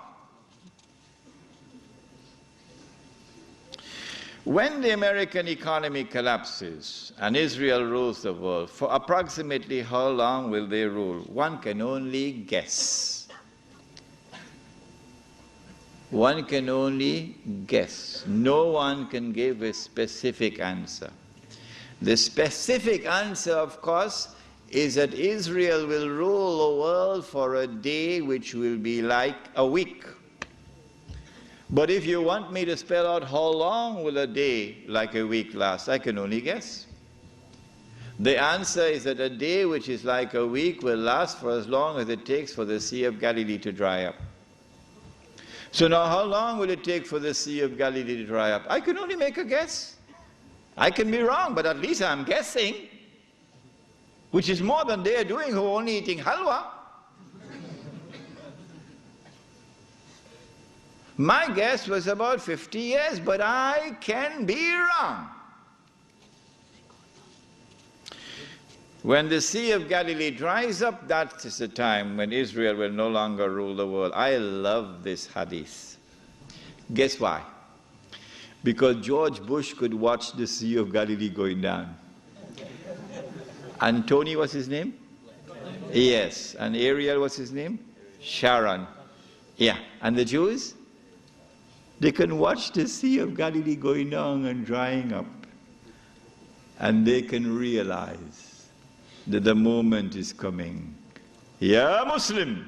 When the American economy collapses and Israel rules the world, for approximately how long will they rule? One can only guess. One can only guess. No one can give a specific answer. The specific answer, of course, is that Israel will rule the world for a day which will be like a week. But if you want me to spell out how long will a day like a week last, I can only guess. The answer is that a day which is like a week will last for as long as it takes for the Sea of Galilee to dry up. So now how long will it take for the Sea of Galilee to dry up? I can only make a guess. I can be wrong, but at least I'm guessing. which is more than they are doing who are only eating halwa. My guess was about 50 years, but I can be wrong. When the Sea of Galilee dries up, that is the time when Israel will no longer rule the world. I love this hadith. Guess why? Because George Bush could watch the Sea of Galilee going down. And Tony, what's his name? Yes. And Ariel, what's his name? Sharon. Yeah. And the Jews? They can watch the Sea of Galilee going down and drying up. And they can realize that the moment is coming. Ya Muslim,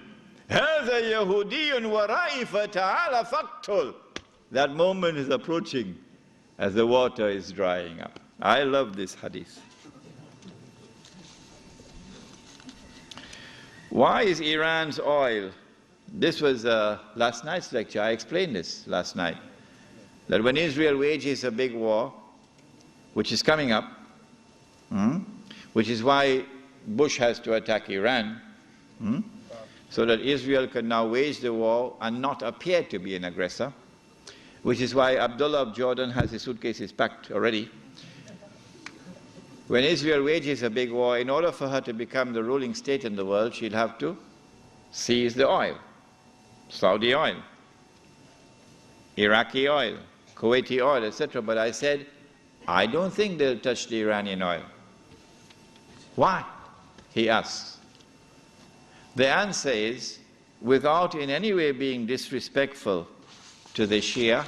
هذا يهودي ورائي فتعال فاقتل. That moment is approaching as the water is drying up. I love this hadith. Why is Iran's oil? This was last night's lecture. I explained this last night. That when Israel wages a big war, which is coming up, which is why Bush has to attack Iran, so that Israel can now wage the war and not appear to be an aggressor, which is why Abdullah of Jordan has his suitcases packed already. When Israel wages a big war, in order for her to become the ruling state in the world, she'll have to seize the oil. Saudi oil, Iraqi oil, Kuwaiti oil, etc. But I said, I don't think they'll touch the Iranian oil. Why? He asks. The answer is, without in any way being disrespectful to the Shia,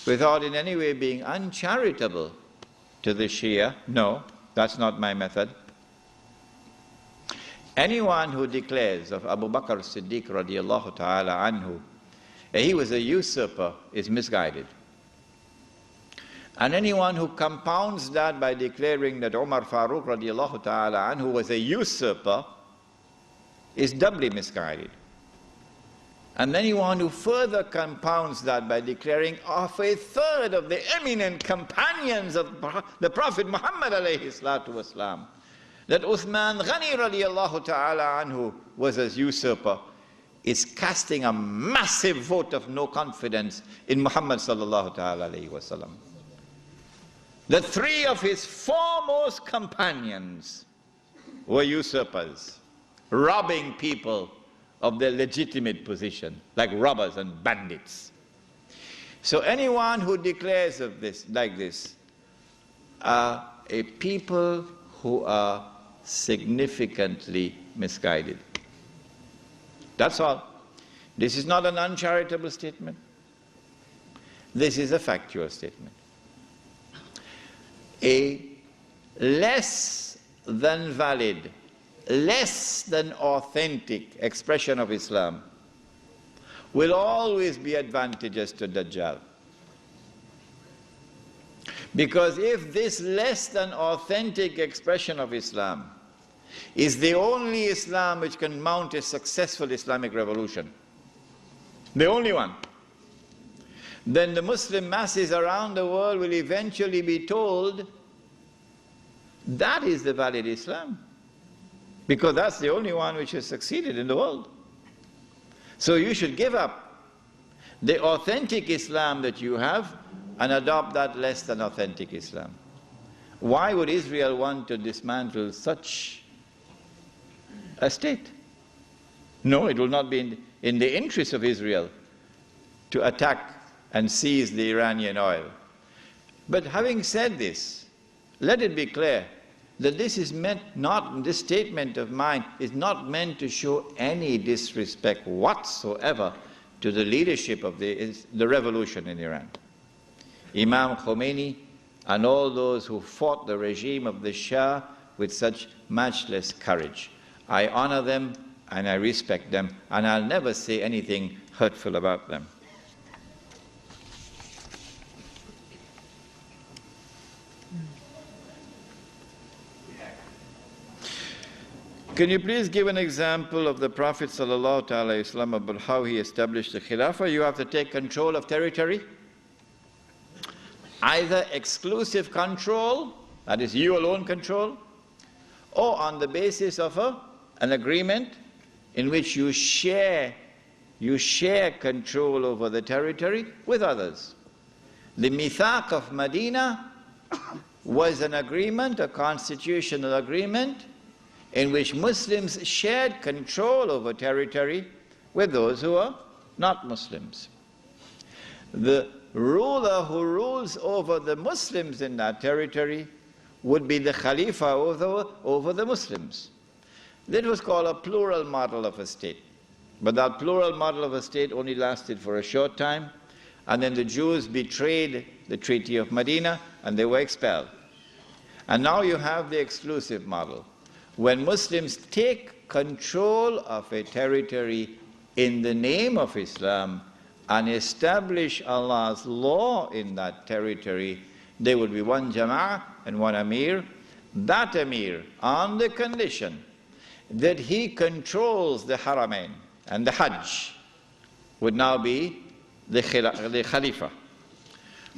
without in any way being uncharitable to the Shia, no, that's not my method. Anyone who declares of Abu Bakr Siddiq radiallahu ta'ala anhu, he was a usurper, is misguided. And anyone who compounds that by declaring that Umar Farooq radiallahu ta'ala anhu was a usurper is doubly misguided. And anyone who further compounds that by declaring of a third of the eminent companions of the Prophet Muhammad alayhi salatu wasalam, that Uthman Ghani radiallahu ta'ala anhu was a usurper, is casting a massive vote of no confidence in Muhammad sallallahu ta'ala alayhi wasallam. The three of his foremost companions were usurpers, robbing people of their legitimate position, like robbers and bandits. So anyone who declares of this, like this, are a people who are significantly misguided. That's all. This is not an uncharitable statement. This is a factual statement. A less than valid, less than authentic expression of Islam will always be advantageous to Dajjal. Because if this less than authentic expression of Islam is the only Islam which can mount a successful Islamic revolution, the only one, then the Muslim masses around the world will eventually be told that is the valid Islam, because that's the only one which has succeeded in the world. So you should give up the authentic Islam that you have and adopt that less than authentic Islam. Why would Israel want to dismantle such a state? No, it will not be in the interest of Israel to attack and seize the Iranian oil. But having said this, let it be clear that this is meant not, this statement of mine is not meant to show any disrespect whatsoever to the leadership of the revolution in Iran. Imam Khomeini and all those who fought the regime of the Shah with such matchless courage. I honor them and I respect them, and I'll never say anything hurtful about them. Can you please give an example of the Prophet ﷺ about how he established the Khilafah? You have to take control of territory. Either exclusive control, that is you alone control, or on the basis of an agreement in which you share control over the territory with others. The Mithaq of Medina was an agreement, a constitutional agreement, in which Muslims shared control over territory with those who are not Muslims. The ruler who rules over the Muslims in that territory would be the Khalifa over the Muslims. That was called a plural model of a state. But that plural model of a state only lasted for a short time, and then the Jews betrayed the Treaty of Medina and they were expelled. And now you have the exclusive model. When Muslims take control of a territory in the name of Islam and establish Allah's law in that territory, there will be one Jama'ah and one Amir. That Amir, on the condition that he controls the Haramain and the Hajj, would now be the Khalifa.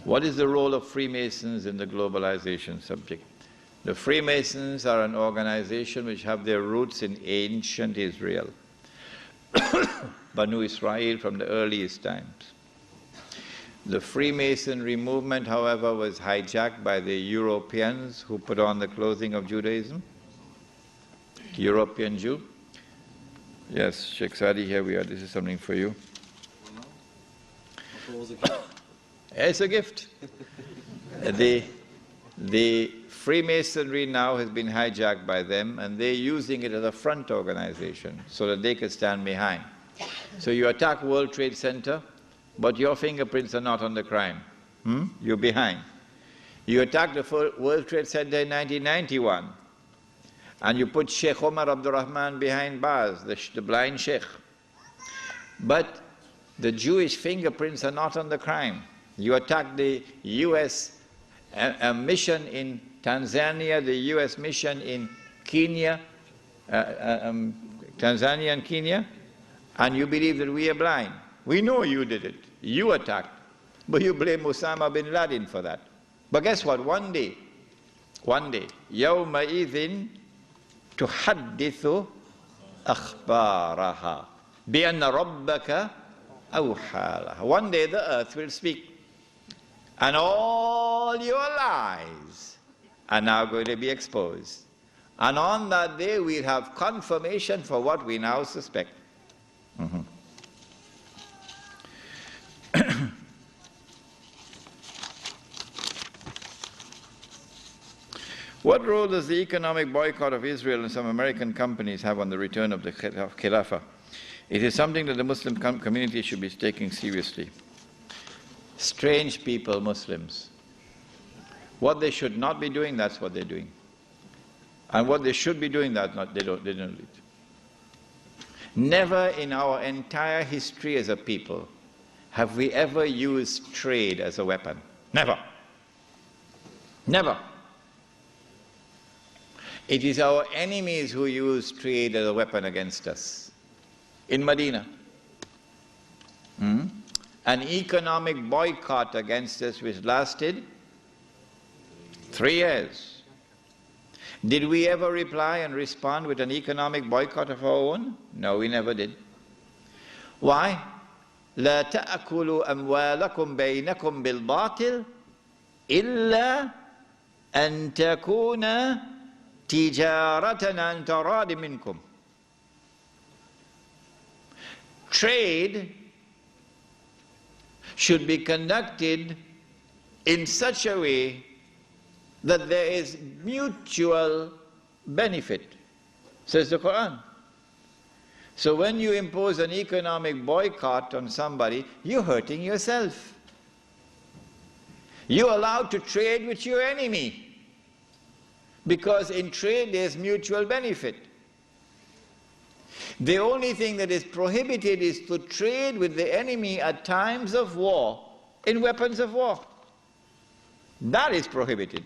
What is the role of Freemasons in the globalization subject? The Freemasons are an organization which have their roots in ancient Israel, Banu Israel from the earliest times. The Freemasonry movement, however, was hijacked by the Europeans who put on the clothing of Judaism. European Jew. Yes, Sheikh Sadi, here we are. This is something for you. It's a gift. The Freemasonry now has been hijacked by them, and they're using it as a front organization so that they can stand behind. So you attack World Trade Center, but your fingerprints are not on the crime. You're behind. You attacked the World Trade Center in 1991, and you put Sheikh Omar Abdurrahman behind bars, the blind Sheikh. But the Jewish fingerprints are not on the crime. You attacked the U.S. mission in Tanzania, the U.S. mission in Kenya, Tanzania and Kenya, and you believe that we are blind. We know you did it. You attacked. But you blame Osama bin Laden for that. But guess what? One day, يَوْمَ إِذٍ تُحَدِّثُ أَخْبَارَهَا بِأَنَّ رَبَّكَ أَوْحَى. One day the earth will speak, and all your lies are now going to be exposed. And on that day we'll have confirmation for what we now suspect. What role does the economic boycott of Israel and some American companies have on the return of the Khilafah? It is something that the Muslim community should be taking seriously. Strange people, Muslims. What they should not be doing, that's what they're doing. And what they should be doing, they don't do it. Never in our entire history as a people have we ever used trade as a weapon. Never. Never. It is our enemies who use trade as a weapon against us. In Medina, an economic boycott against us which lasted 3 years. Did we ever reply and respond with an economic boycott of our own? No, we never did. Why? لا تأكلوا أموالكم بينكم بالباطل إلا أن تكون تجارة عن تراض منكم. Trade should be conducted in such a way that there is mutual benefit, says the Quran. So when you impose an economic boycott on somebody, you're hurting yourself. You're allowed to trade with your enemy, because in trade there's mutual benefit. The only thing that is prohibited is to trade with the enemy at times of war, in weapons of war. That is prohibited.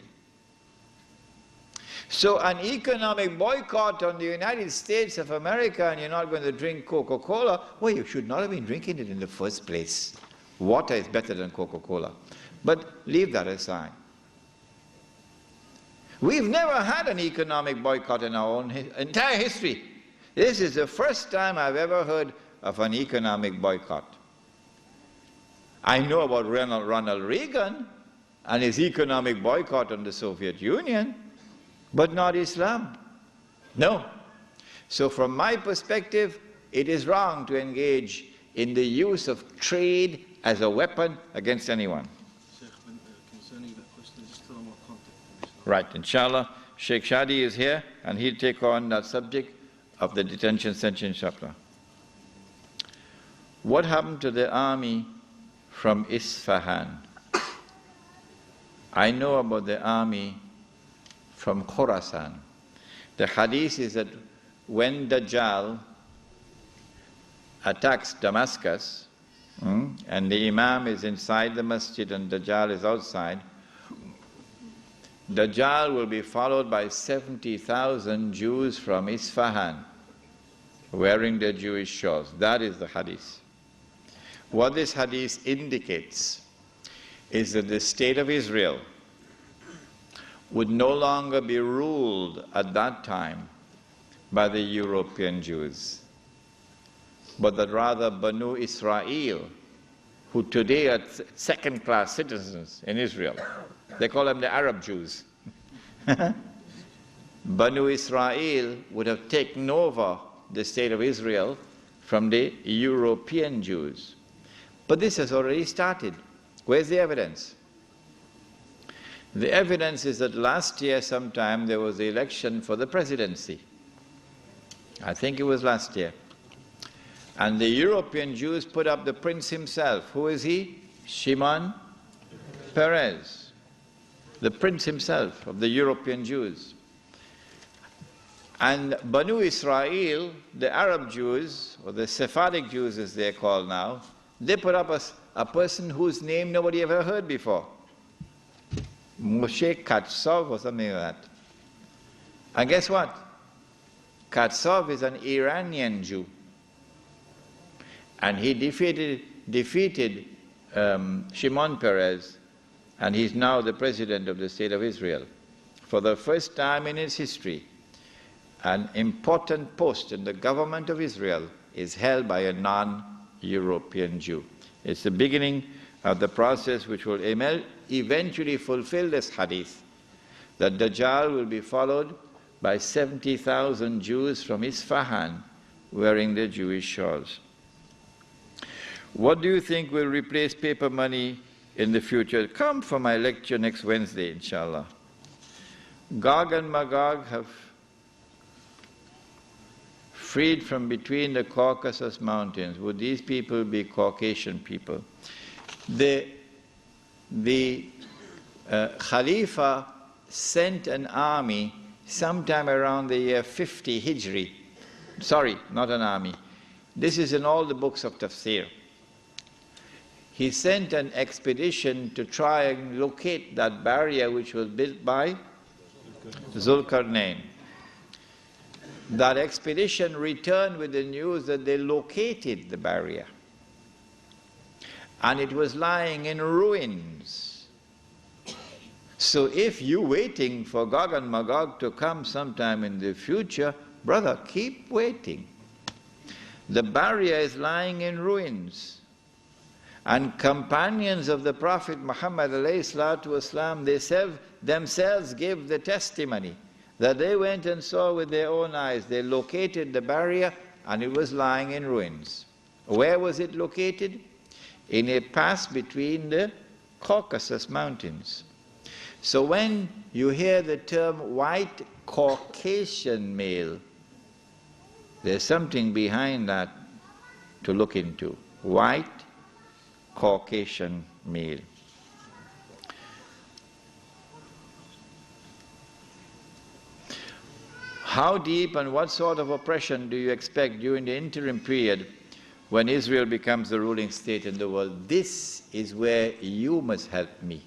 So an economic boycott on the United States of America, and you're not going to drink Coca-Cola, well, you should not have been drinking it in the first place. Water is better than Coca-Cola. But leave that aside. We've never had an economic boycott in our own entire history. This is the first time I've ever heard of an economic boycott. I know about Ronald Reagan and his economic boycott on the Soviet Union, but not Islam. No. So from my perspective, it is wrong to engage in the use of trade as a weapon against anyone. Sheikh, concerning that question, just throw more context. Right, inshallah, Sheikh Shadi is here and he'll take on that subject of the detention center, inshallah. What happened to the army from Isfahan? I know about the army from Khorasan. The hadith is that when Dajjal attacks Damascus, and the Imam is inside the masjid and Dajjal is outside, Dajjal will be followed by 70,000 Jews from Isfahan wearing their Jewish shawls. That is the hadith. What this hadith indicates is that the state of Israel would no longer be ruled at that time by the European Jews, but that rather Banu Israel, who today are second-class citizens in Israel, they call them the Arab Jews. Banu Israel would have taken over the state of Israel from the European Jews. But this has already started. Where's the evidence? The evidence is that last year sometime there was the election for the presidency. I think it was last year. And the European Jews put up the prince himself. Who is he? Shimon Peres. The prince himself of the European Jews. And Banu Israel, the Arab Jews, or the Sephardic Jews as they're called now, they put up a person whose name nobody ever heard before. Moshe Katsov or something like that. And guess what? Katsov is an Iranian Jew. And he defeated Shimon Peres, and he's now the president of the state of Israel. For the first time in its history, an important post in the government of Israel is held by a non-European Jew. It's the beginning of the process which will eventually fulfill this hadith, that Dajjal will be followed by 70,000 Jews from Isfahan wearing their Jewish shawls. What do you think will replace paper money in the future? Come for my lecture next Wednesday, inshallah. Gog and Magog have freed from between the Caucasus Mountains. Would these people be Caucasian people? The Khalifa sent an army sometime around the year 50 Hijri. Sorry, not an army. This is in all the books of tafsir. He sent an expedition to try and locate that barrier which was built by Zulkarnain. That expedition returned with the news that they located the barrier. And it was lying in ruins. So if you're waiting for Gog and Magog to come sometime in the future, brother, keep waiting. The barrier is lying in ruins. And companions of the Prophet Muhammad ﷺ, they themselves gave the testimony that they went and saw with their own eyes. They located the barrier and it was lying in ruins. Where was it located? In a pass between the Caucasus Mountains. So when you hear the term white Caucasian male, there's something behind that to look into. White Caucasian male. How deep and what sort of oppression do you expect during the interim period when Israel becomes the ruling state in the world? This is where you must help me.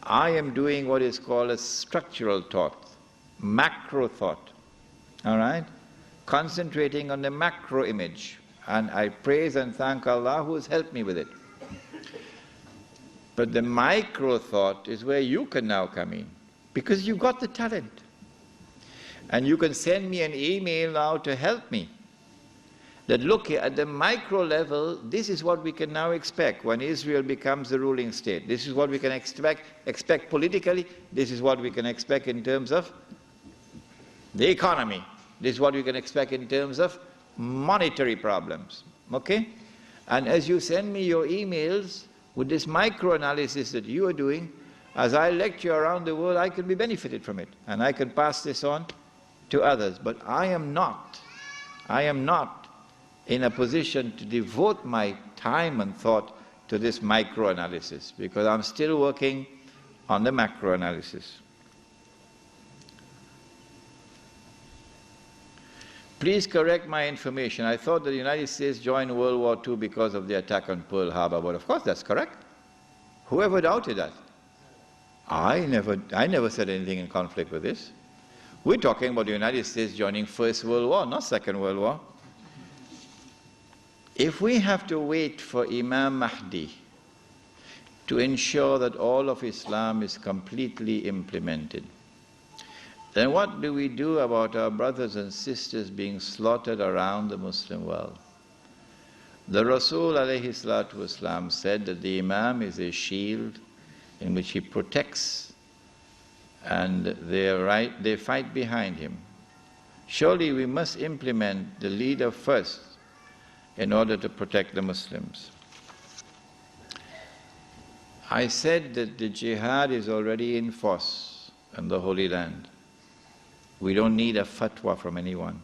I am doing what is called a structural thought, macro thought, all right? Concentrating on the macro image. And I praise and thank Allah who has helped me with it. But the micro thought is where you can now come in. because you got the talent. And you can send me an email now to help me. That look, at the micro level, this is what we can now expect when Israel becomes the ruling state. This is what we can expect politically. This is what we can expect in terms of the economy. This is what we can expect in terms of monetary problems. Okay? And as you send me your emails with this micro-analysis that you are doing, as I lecture around the world, I can be benefited from it. And I can pass this on to others. But I am not in a position to devote my time and thought to this micro-analysis, because I'm still working on the macro-analysis. Please correct my information. I thought that the United States joined World War II because of the attack on Pearl Harbor, but of course that's correct. Whoever doubted that? I never said anything in conflict with this. We're talking about the United States joining First World War, not Second World War. If we have to wait for Imam Mahdi to ensure that all of Islam is completely implemented, then what do we do about our brothers and sisters being slaughtered around the Muslim world? The Rasul alayhi salatu wasalam said that the Imam is a shield in which he protects, and they fight behind him. Surely we must implement the leader first in order to protect the Muslims. I said that the jihad is already in force in the Holy Land. We don't need a fatwa from anyone.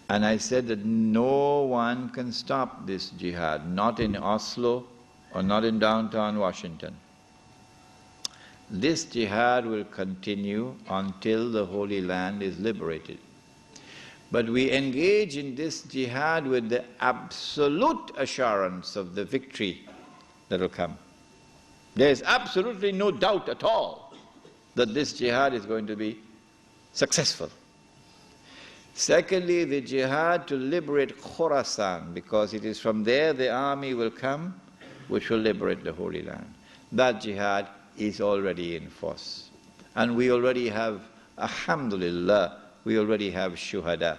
And I said that no one can stop this jihad, not in Oslo or not in downtown Washington. This jihad will continue until the Holy Land is liberated. But we engage in this jihad with the absolute assurance of the victory that will come. There is absolutely no doubt at all that this jihad is going to be successful. Secondly, the jihad to liberate Khorasan, because it is from there the army will come which will liberate the Holy Land. That jihad is already in force. And we already have, alhamdulillah, we already have shuhada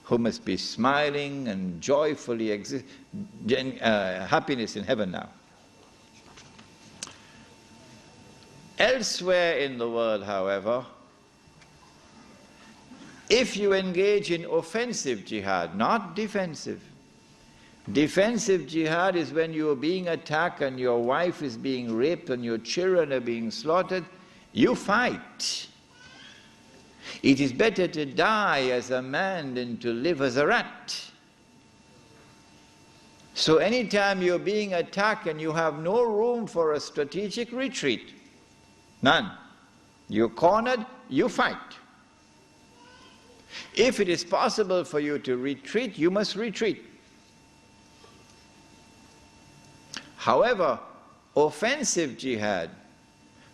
who must be smiling and joyfully happiness in heaven now. Elsewhere in the world, however, if you engage in offensive jihad, not defensive. Defensive jihad is when you are being attacked and your wife is being raped and your children are being slaughtered. You fight. It is better to die as a man than to live as a rat. So anytime you're being attacked and you have no room for a strategic retreat, none. You're cornered, you fight. If it is possible for you to retreat, you must retreat. However, offensive jihad,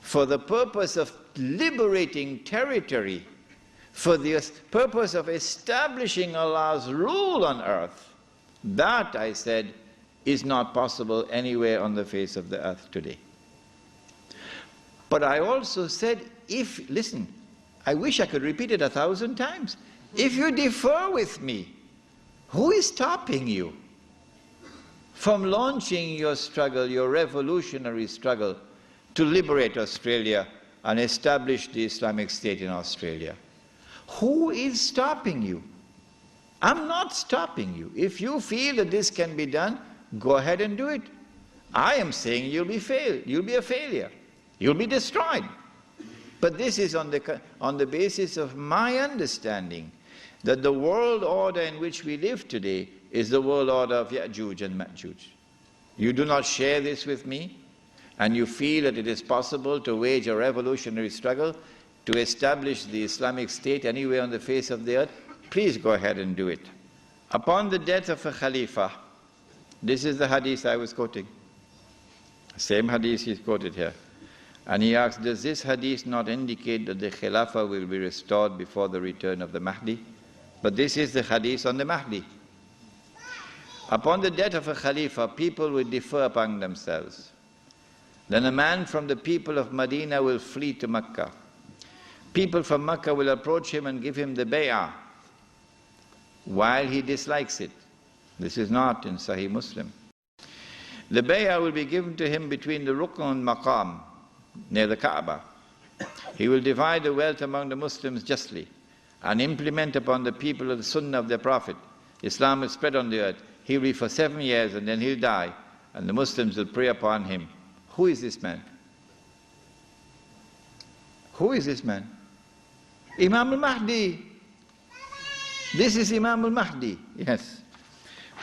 for the purpose of liberating territory, for the purpose of establishing Allah's rule on earth, that, I said, is not possible anywhere on the face of the earth today. But I also said, listen, I wish I could repeat it 1,000 times. If you differ with me, who is stopping you from launching your struggle, your revolutionary struggle, to liberate Australia and establish the Islamic State in Australia? Who is stopping you? I'm not stopping you. If you feel that this can be done, go ahead and do it. I am saying you'll be a failure. You'll be destroyed. But this is on the basis of my understanding that the world order in which we live today is the world order of Ya'juj and Ma'juj. You do not share this with me, and you feel that it is possible to wage a revolutionary struggle to establish the Islamic State anywhere on the face of the earth, please go ahead and do it. Upon the death of a Khalifa, this is the hadith I was quoting. Same hadith he's quoted here. And he asks, does this hadith not indicate that the Khilafah will be restored before the return of the Mahdi? But this is the hadith on the Mahdi. Upon the death of a Khalifa, people will differ among themselves. then a man from the people of Medina will flee to Mecca. People from Mecca will approach him and give him the bay'ah while he dislikes it. This is not in Sahih Muslim. The bay'ah will be given to him between the Rukn and Maqam, near the Kaaba. He will divide the wealth among the Muslims justly and implement upon the people of the Sunnah of their Prophet. Islam will spread on the earth. He will be for 7 years and then he'll die, and the Muslims will pray upon him. Who is this man? Who is this man? Imam al-Mahdi. This is Imam al-Mahdi. Yes.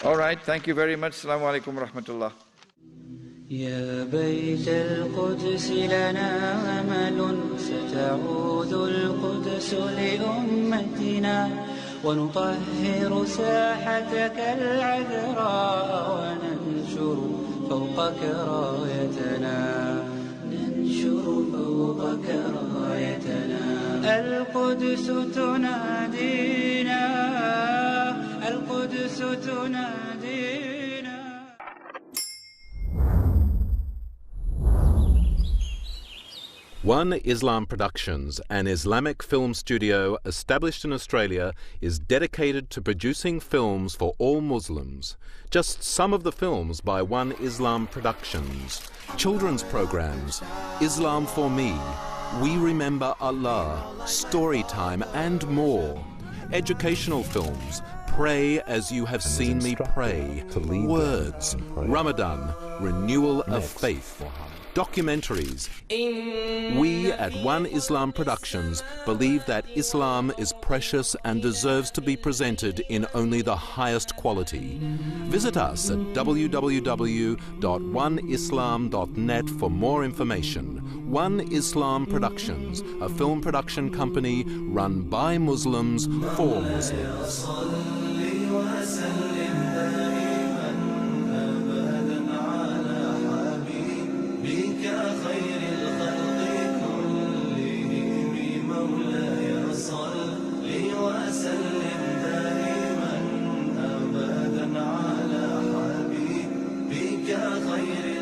All right, thank you very much. Assalamu alaikum wa rahmatullah. يا بيت القدس لنا أمل ستعود القدس لأمتنا ونطهر ساحتك العذراء وننشر فوقك رايتنا ننشر فوقك رايتنا القدس تنادينا القدس تنادينا. One Islam Productions, an Islamic film studio established in Australia, is dedicated to producing films for all Muslims. Just some of the films by One Islam Productions: children's programs, Islam for Me, We Remember Allah, Storytime, and more. Educational films, Pray as You Have Seen Me Pray, Words, Ramadan, Renewal of Faith. Documentaries. We at One Islam Productions believe that Islam is precious and deserves to be presented in only the highest quality. Visit us at www.oneislam.net for more information. One Islam Productions, a film production company run by Muslims for Muslims. خير